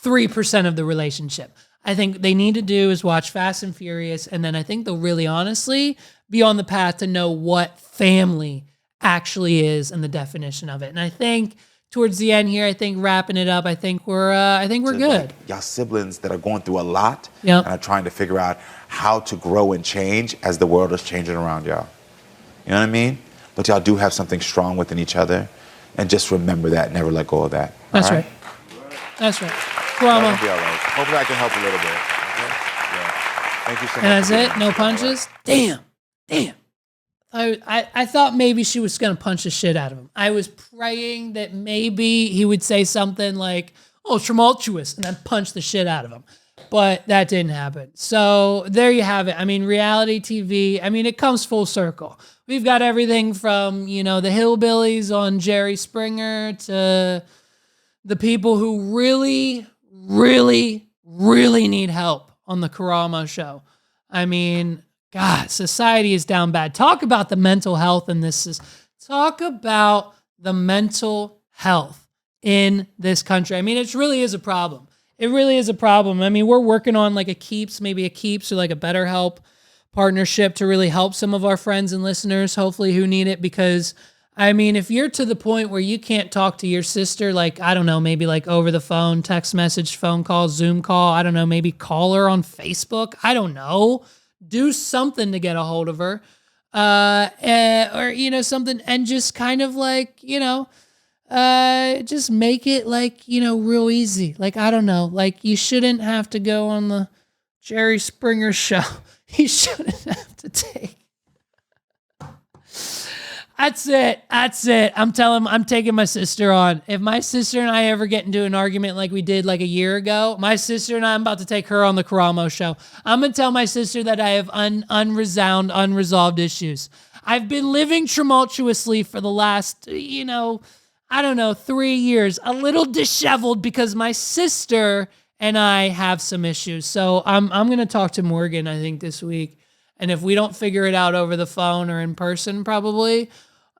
3% of the relationship. I think they need to do is watch Fast and Furious, and then I think they'll really honestly be on the path to know what family actually is and the definition of it. And I think towards the end here, I think wrapping it up, I think we're good. Like y'all siblings that are going through a lot Yep. and are trying to figure out how to grow and change as the world is changing around y'all. You know what I mean? But y'all do have something strong within each other, and just remember that. Never let go of that. That's all right. That's right. Y'all Kurama. gonna be all right. Hopefully I can help a little bit. Okay? Yeah. Thank you so much. And that's for being it? on No the show, all right? punches? Damn. I thought maybe she was going to punch the shit out of him. I was praying that maybe he would say something like, oh, tumultuous, and then punch the shit out of him. But that didn't happen. So there you have it. I mean, reality TV, it comes full circle. We've got everything from, the hillbillies on Jerry Springer to the people who really, really, really need help on the Kurama show. God, society is down bad. Talk about the mental health in this. Talk about the mental health in this country. It really is a problem. It really is a problem. We're working on like a Keeps or like a BetterHelp partnership to really help some of our friends and listeners, hopefully, who need it. Because, if you're to the point where you can't talk to your sister, like, I don't know, maybe like over the phone, text message, phone call, Zoom call, I don't know, maybe call her on Facebook. I don't know. Do something to get a hold of her, or something, and just kind of like, just make it like, real easy. Like, I don't know, like you shouldn't have to go on the Jerry Springer show. You shouldn't have to take. That's it. I'm taking my sister on. If my sister and I ever get into an argument like we did like a year ago, my sister and I'm about to take her on the Kurama show. I'm going to tell my sister that I have unresolved issues. I've been living tumultuously for the last, 3 years, a little disheveled because my sister and I have some issues. So I'm going to talk to Morgan, I think, this week. And if we don't figure it out over the phone or in person, probably,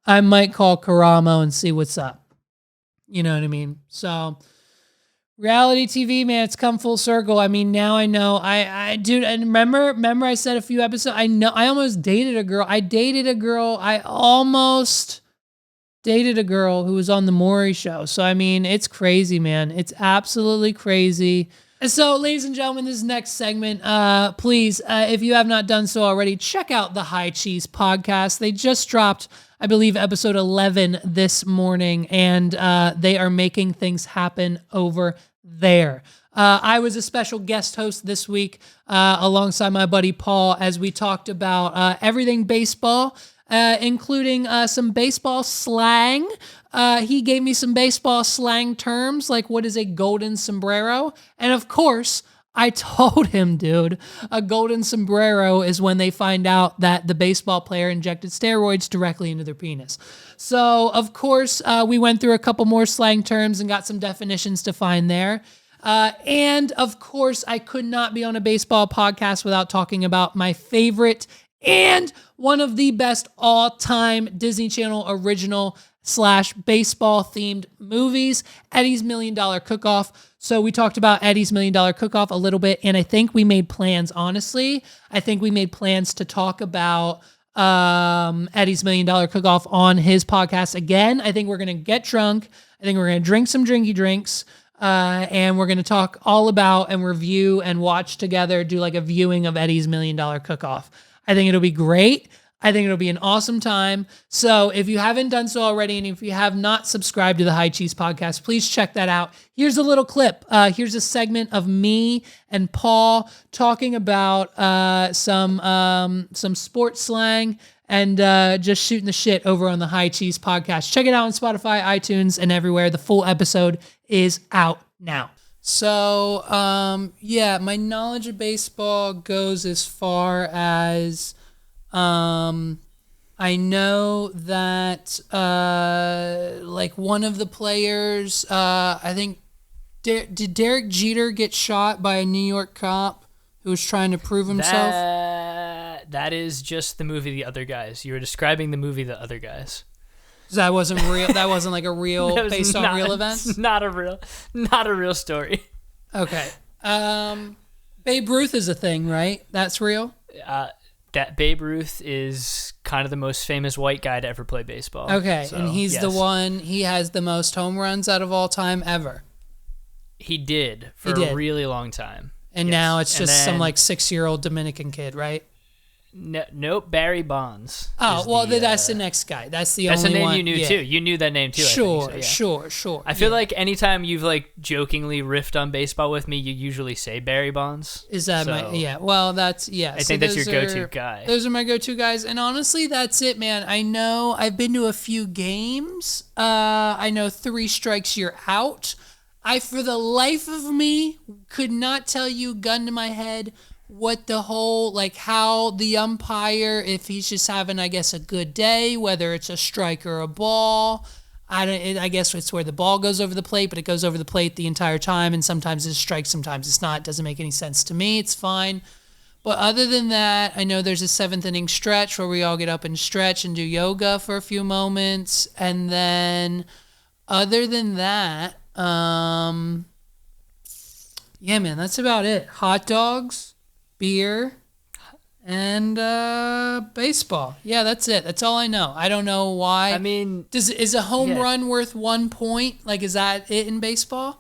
I might call Karamo and see what's up. You know what I mean? So, reality TV, man, it's come full circle. Now I know. Dude, and remember I said a few episodes, I almost dated a girl. I almost dated a girl who was on the Maury show. So, it's crazy, man. It's absolutely crazy. And so, ladies and gentlemen, this next segment, please, if you have not done so already, check out the High Cheese podcast. They just dropped, I believe, episode 11 this morning, and they are making things happen over there. I was a special guest host this week alongside my buddy Paul as we talked about everything baseball, including some baseball slang. He gave me some baseball slang terms, like what is a golden sombrero? And of course, I told him, dude, a golden sombrero is when they find out that the baseball player injected steroids directly into their penis. So, of course, we went through a couple more slang terms and got some definitions to find there. And, of course, I could not be on a baseball podcast without talking about my favorite and one of the best all-time Disney Channel original / baseball themed movies, Eddie's $1 Million Cook-Off. So we talked about Eddie's $1 Million Cook-Off a little bit, and I think we made plans, honestly. I think we made plans to talk about Eddie's $1 Million Cook-Off on his podcast again. I think we're going to get drunk. I think we're going to drink some drinky drinks, and we're going to talk all about and review and watch together, do like a viewing of Eddie's $1 Million Cook-Off. I think it'll be great. I think it'll be an awesome time. So if you haven't done so already, and if you have not subscribed to the High Cheese podcast, please check that out. Here's a little clip. Here's a segment of me and Paul talking about some sports slang and just shooting the shit over on the High Cheese podcast. Check it out on Spotify, iTunes, and everywhere. The full episode is out now. So, my knowledge of baseball goes as far as I know that like one of the players, I think, did Derek Jeter get shot by a New York cop who was trying to prove himself? That is just the movie The Other Guys. You were describing the movie The Other Guys. So that wasn't real. That wasn't like a real based on real events. Not a real story. Okay. Babe Ruth is a thing, right? That's real. That Babe Ruth is kind of the most famous white guy to ever play baseball. Okay, So, and he's the yes. one. He has the most home runs out of all time ever. He did for a really long time. And Yes. now it's And just some then- like 6-year-old Dominican kid, right? Nope, Barry Bonds. Oh, is well, the, that's the next guy. That's the That's only a name one. you knew yeah. too. You knew that name too. Sure, I think, so, yeah. sure. I feel like anytime you've like jokingly riffed on baseball with me, you usually say Barry Bonds. Is that my So, yeah? Well, that's yeah. I think that's your go-to guy. Those are my go-to guys, and honestly, that's it, man. I know I've been to a few games. I know 3 strikes you're out. I, for the life of me, could not tell you, gun to my head, what the whole, like how the umpire, if he's just having, I guess, a good day, whether it's a strike or a ball. I guess it's where the ball goes over the plate, but it goes over the plate the entire time, and sometimes it's a strike, sometimes it's not. It doesn't make any sense to me. It's fine. But other than that, I know there's a 7th inning stretch where we all get up and stretch and do yoga for a few moments. And then other than that, yeah, man, that's about it. Hot dogs, beer, and baseball. Yeah, that's it. That's all I know. I don't know why. I mean, is a home run worth 1 point? Like, is that it in baseball?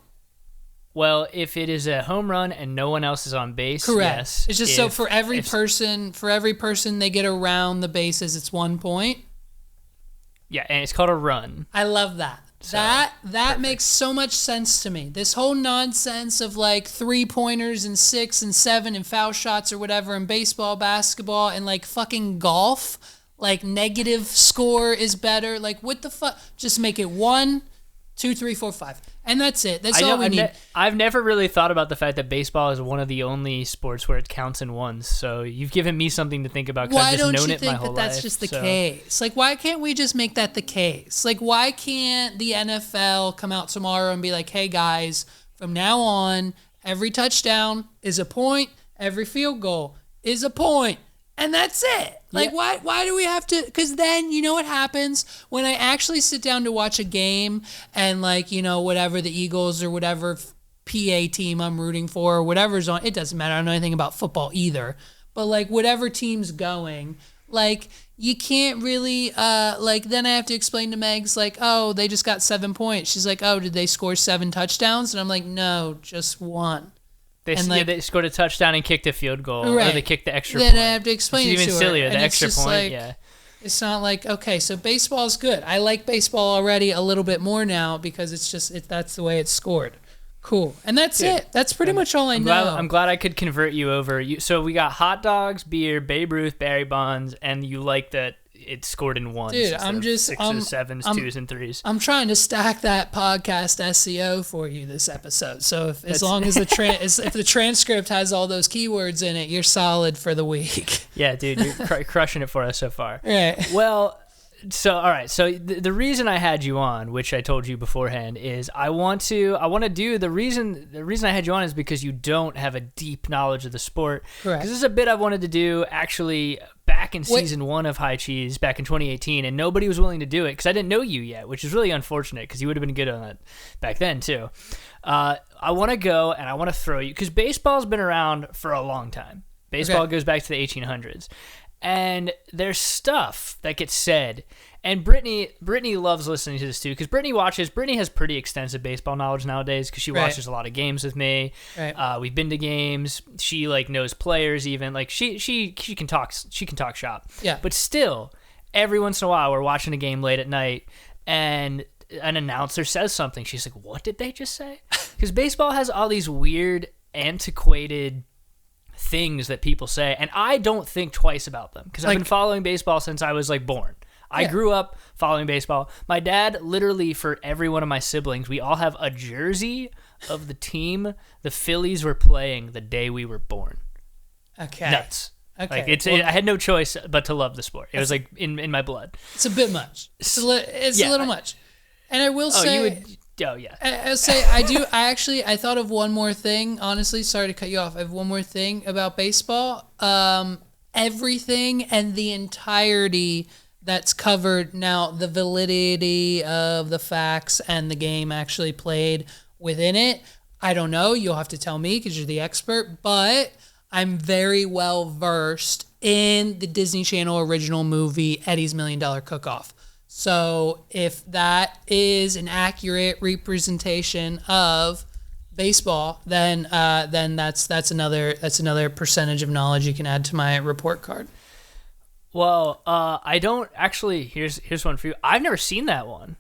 well, if it is a home run and no one else is on base, Correct. yes. It's just so for every person they get around the bases, it's 1 point. Yeah, and it's called a run. I love that. That makes so much sense to me. This whole nonsense of like 3-pointers and 6 and 7 and foul shots or whatever in baseball, basketball, and like fucking golf, like negative score is better. Like what the fuck? Just make it 1, 2, 3, 4, 5. And that's it. That's all we need. I've never really thought about the fact that baseball is one of the only sports where it counts in ones. So you've given me something to think about because I've just known it my whole life. That's just the case? Like, why can't we just make that the case? Like, why can't the NFL come out tomorrow and be like, hey, guys, from now on, every touchdown is a point, every field goal is a point, and that's it. Like, why do we have to? Because then, you know what happens when I actually sit down to watch a game and, like, you know, whatever the Eagles or whatever PA team I'm rooting for or whatever's on, it doesn't matter. I don't know anything about football either. But, like, whatever team's going, like, you can't really, like, then I have to explain to Megs, like, oh, they just got 7 points. She's like, oh, did they score 7 touchdowns? And I'm like, no, just 1. They scored a touchdown and kicked a field goal, right. Or they kicked the extra then point. I have to explain it's it even to her. sillier, And the it's extra just point, like, yeah. It's not like, okay, so baseball's good. I like baseball already a little bit more now because it's just, that's the way it's scored. Cool. And that's it. That's pretty much all I know. I'm glad I could convert you over. So we got hot dogs, beer, Babe Ruth, Barry Bonds, and you like that it scored in ones. Dude, I'm just 6s, 7s, 2s, and 3s. I'm trying to stack that podcast SEO for you this episode. So as long as if the transcript has all those keywords in it, you're solid for the week. Yeah, dude, you're crushing it for us so far. Right. Well, so all right. So the reason I had you on, which I told you beforehand, is I want to do the reason I had you on is because you don't have a deep knowledge of the sport. Correct. Because this is a bit I wanted to do actually back in season 1 of High Cheese back in 2018, and nobody was willing to do it because I didn't know you yet, which is really unfortunate because you would have been good on that back then too. I want to go and I want to throw you because baseball's been around for a long time. Baseball goes back to the 1800s. And there's stuff that gets said, and Brittany loves listening to this too, because Brittany has pretty extensive baseball knowledge nowadays, because she watches a lot of games with me. Right. We've been to games. She like knows players even. Like she can talk shop. Yeah. But still, every once in a while, we're watching a game late at night, and an announcer says something. She's like, "What did they just say?" Because baseball has all these weird, antiquated things that people say, and I don't think twice about them because I've been following baseball since I was like born. I grew up following baseball. My dad, literally, for every one of my siblings, we all have a jersey of the team the Phillies were playing the day we were born. Okay. Nuts. Okay. Like I had no choice but to love the sport. It was like in my blood. It's a bit much. It's a little much. And I will say... yeah. I'll say I thought of one more thing. Honestly, sorry to cut you off. I have one more thing about baseball. everything and the entirety that's covered. Now, the validity of the facts and the game actually played within it, I don't know. You'll have to tell me because you're the expert, but I'm very well versed in the Disney Channel original movie, Eddie's $1 Million Cook-Off. So if that is an accurate representation of baseball, then that's another percentage of knowledge you can add to my report card. Well, I don't actually. Here's one for you. I've never seen that one.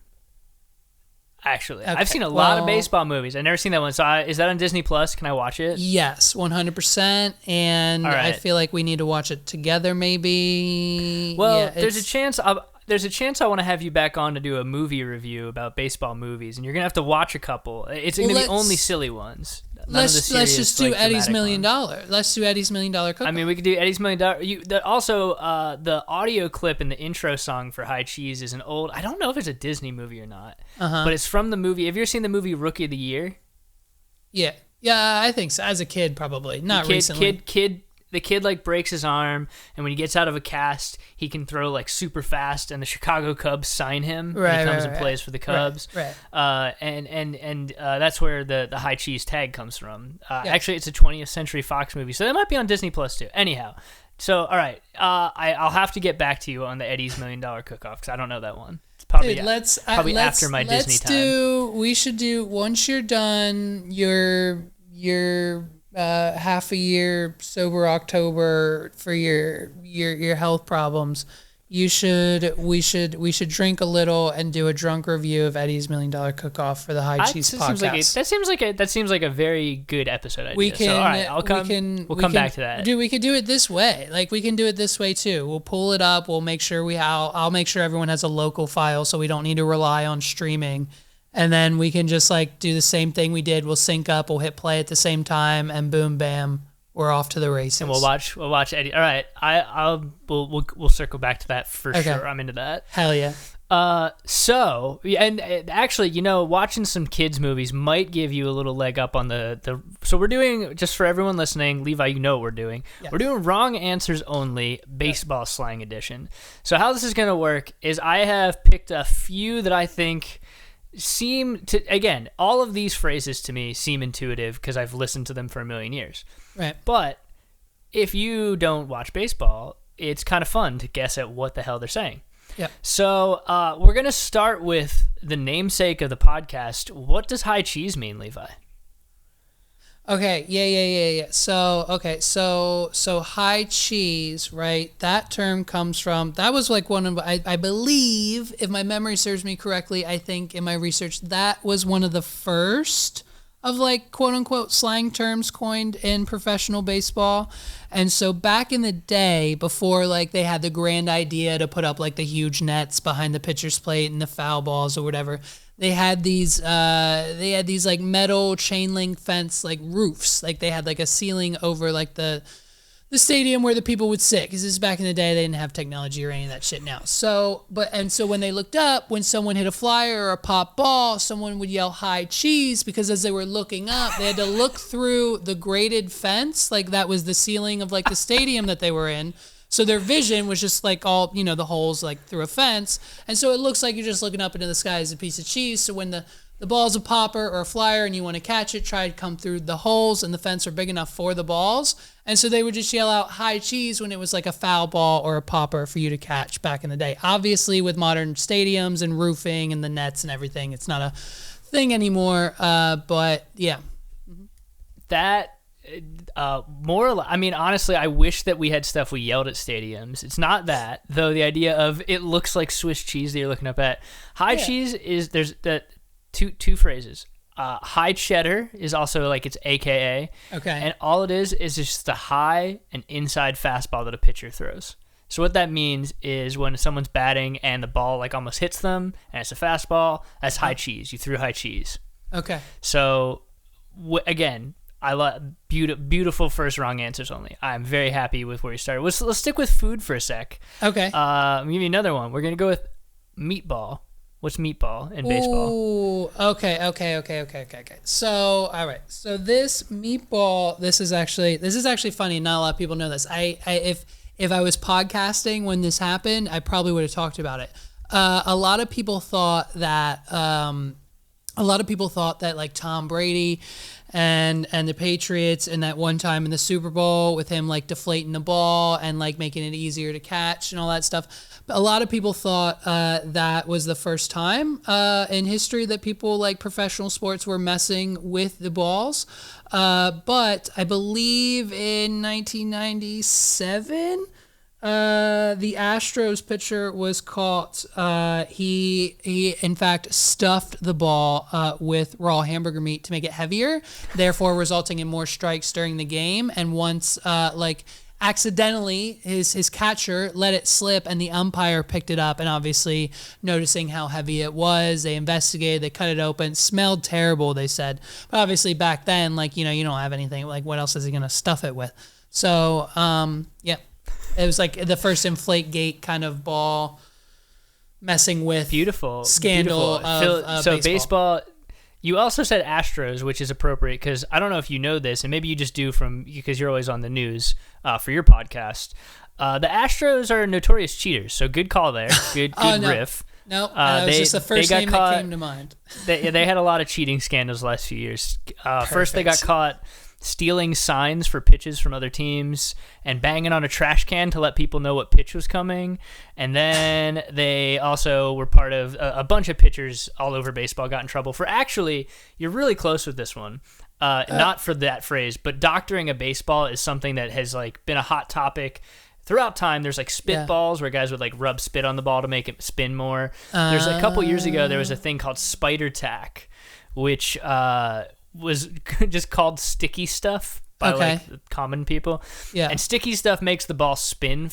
Actually, Okay, I've seen a lot of baseball movies. I've never seen that one. So is that on Disney Plus? Can I watch it? Yes, 100%. And All right. I feel like we need to watch it together, maybe. Well, Yeah, there's a chance. There's a chance I want to have you back on to do a movie review about baseball movies, and you're gonna have to watch a couple. It's gonna be only silly ones. Let's just do Eddie's $1 Million. Let's do Eddie's $1 Million Cook-Off. I mean, we could do Eddie's $1 Million. Also, the audio clip in the intro song for High Cheese is an old. I don't know if it's a Disney movie or not, but it's from the movie. Have you ever seen the movie Rookie of the Year? Yeah, I think so. As a kid, probably not recently. The kid like breaks his arm, and when he gets out of a cast, he can throw like super fast, and the Chicago Cubs sign him. Right, and he comes right, and plays for the Cubs. Right. And that's where the High Cheese tag comes from. Actually, it's a 20th Century Fox movie, so that might be on Disney Plus too. Anyhow, so all right, I'll have to get back to you on the Eddie's $1 Million Cook-Off because I don't know that one. It's probably probably after my Disney time. We should do once you're done your half a year sober October for your health problems. We should drink a little and do a drunk review of Eddie's $1 Million Cook-Off for the High Cheese podcast. That seems like a very good episode idea. We can. So, all right, we'll come back to that. Dude, we could do it this way. Like we can do it this way too. We'll pull it up. We'll make sure I'll make sure everyone has a local file, so we don't need to rely on streaming. And then we can just like do the same thing we did. We'll sync up. We'll hit play at the same time, and boom, bam, we're off to the races. And we'll watch Eddie. All right, we'll circle back to that for sure. I'm into that. Hell yeah. So actually, watching some kids movies might give you a little leg up on the. So we're doing, just for everyone listening, Levi, you know what we're doing. Yeah. We're doing wrong answers only, baseball slang edition. So how this is gonna work is I have picked a few that I think seem to, again, all of these phrases to me seem intuitive because I've listened to them for a million years. Right. But if you don't watch baseball, it's kind of fun to guess at what the hell they're saying. Yeah. So we're going to start with the namesake of the podcast. What does high cheese mean, Levi? Okay, yeah. So high cheese, right? That term comes from, that was like one of, I believe, if my memory serves me correctly, I think in my research, that was one of the first of like quote unquote slang terms coined in professional baseball. And so back in the day, before like they had the grand idea to put up like the huge nets behind the pitcher's plate and the foul balls or whatever, they had these like metal chain link fence like roofs. Like they had like a ceiling over like the stadium where the people would sit, because this is back in the day. They didn't have technology or any of that shit now. So when they looked up, when someone hit a flyer or a pop ball, someone would yell high cheese, because as they were looking up, they had to look through the graded fence, like that was the ceiling of like the stadium that they were in. So their vision was just like all, the holes like through a fence. And so it looks like you're just looking up into the sky as a piece of cheese. So when the ball's a popper or a flyer and you want to catch it, try to come through the holes, and the fence are big enough for the balls. And so they would just yell out high cheese when it was like a foul ball or a popper for you to catch back in the day. Obviously with modern stadiums and roofing and the nets and everything, it's not a thing anymore. But yeah. That more or less, I mean, honestly, I wish that we had stuff we yelled at stadiums. It's not that, though. The idea of it looks like Swiss cheese that you're looking up at. High cheese is, there's that two phrases. High cheddar is also like its AKA. Okay. And all it is just a high and inside fastball that a pitcher throws. So what that means is when someone's batting and the ball like almost hits them and it's a fastball, that's high cheese. You threw high cheese. Okay. So again, I love beautiful first wrong answers only. I'm very happy with where you started. Let's stick with food for a sec. Okay. I'll give you another one. We're gonna go with meatball. What's meatball in baseball? Ooh, okay. So, all right. So this meatball, this is actually funny. Not a lot of people know this. If if I was podcasting when this happened, I probably would have talked about it. A lot of people thought that like Tom Brady and the Patriots and that one time in the Super Bowl with him like deflating the ball and like making it easier to catch and all that stuff. But a lot of people thought that was the first time in history that people like professional sports were messing with the balls. But I believe in 1997, the Astros pitcher was caught. He in fact stuffed the ball with raw hamburger meat to make it heavier, therefore resulting in more strikes during the game. And once accidentally his catcher let it slip and the umpire picked it up, and obviously noticing how heavy it was, they investigated, they cut it open, smelled terrible, they said. But obviously back then, like, you don't have anything, like what else is he going to stuff it with? So, yeah. It was like the first Inflategate kind of ball messing with scandal of so baseball. You also said Astros, which is appropriate because I don't know if you know this, and maybe you just do because you're always on the news for your podcast. The Astros are notorious cheaters, so good call there. Good riff. No, that was just the first name that came to mind. They had a lot of cheating scandals the last few years. First, they got caught stealing signs for pitches from other teams and banging on a trash can to let people know what pitch was coming. And then they also were part of a bunch of pitchers all over baseball got in trouble for you're really close with this one. Not for that phrase, but doctoring a baseball is something that has like been a hot topic throughout time. There's like spitballs where guys would like rub spit on the ball to make it spin more. There's a couple years ago, there was a thing called spider tack, which, was just called sticky stuff by like common people. Yeah. And sticky stuff makes the ball spin.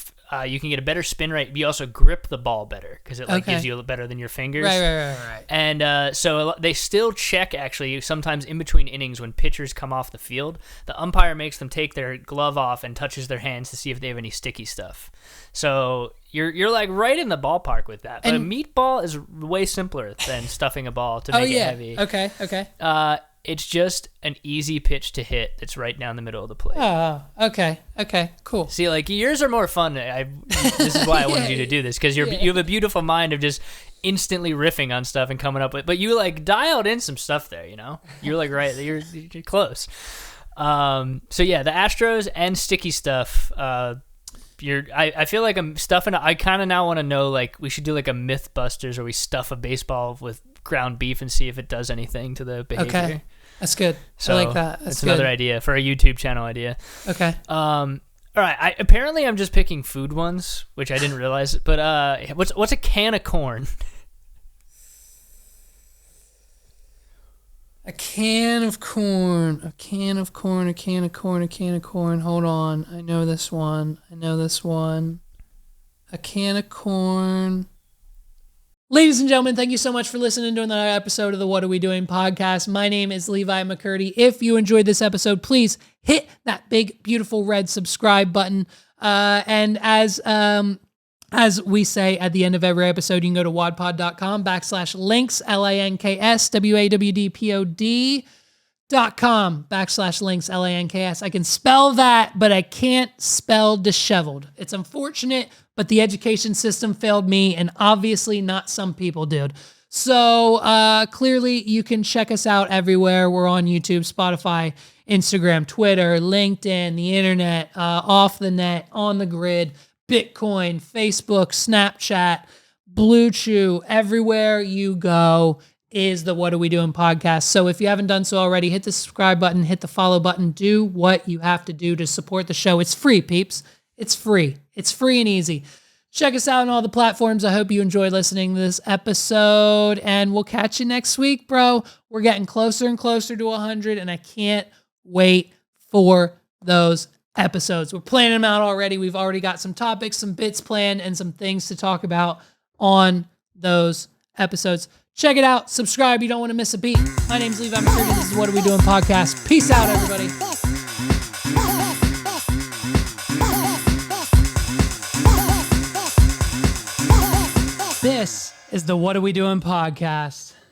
You can get a better spin rate. But you also grip the ball better because it gives you better than your fingers. Right. And so they still check actually sometimes in between innings when pitchers come off the field. The umpire makes them take their glove off and touches their hands to see if they have any sticky stuff. So you're like right in the ballpark with that. But a meatball is way simpler than stuffing a ball to make it heavy. Okay. It's just an easy pitch to hit that's right down the middle of the plate. Oh, okay, cool. See, like yours are more fun. This is why I wanted you to do this, because you have a beautiful mind of just instantly riffing on stuff and coming up with. But you like dialed in some stuff there. You're like right. You're close. So yeah, the Astros and sticky stuff. I feel like I'm stuffing. I kind of now want to know, like, we should do like a Mythbusters where we stuff a baseball with ground beef and see if it does anything to the behavior. Okay, that's good. So I like that. That's another idea for a YouTube channel idea. Okay. All right. Apparently I'm just picking food ones, which I didn't realize. But what's a can of corn? A can of corn. Hold on. I know this one. A can of corn. Ladies and gentlemen, thank you so much for listening to another episode of the What Are We Doing podcast. My name is Levi McCurdy. If you enjoyed this episode, please hit that big, beautiful red subscribe button. And as we say at the end of every episode, you can go to wadpod.com/links, linkswawd.com/links, links. I can spell that, but I can't spell disheveled. It's unfortunate, but the education system failed me, and obviously not some people, dude. So clearly you can check us out everywhere. We're on YouTube, Spotify, Instagram, Twitter, LinkedIn, the internet, off the net, on the grid, Bitcoin, Facebook, Snapchat, Blue Chew, everywhere you go is the What Are We Doing podcast. So if you haven't done so already, hit the subscribe button, hit the follow button, do what you have to do to support the show. It's free, peeps. It's free. It's free and easy. Check us out on all the platforms. I hope you enjoyed listening to this episode, and we'll catch you next week, bro. We're getting closer and closer to 100, and I can't wait for those episodes. We're planning them out already. We've already got some topics, some bits planned, and some things to talk about on those episodes. Check it out. Subscribe. You don't want to miss a beat. My name's Levi McCurdy. This is What Are We Doing podcast. Peace out, everybody. This is the What Are We Doing podcast.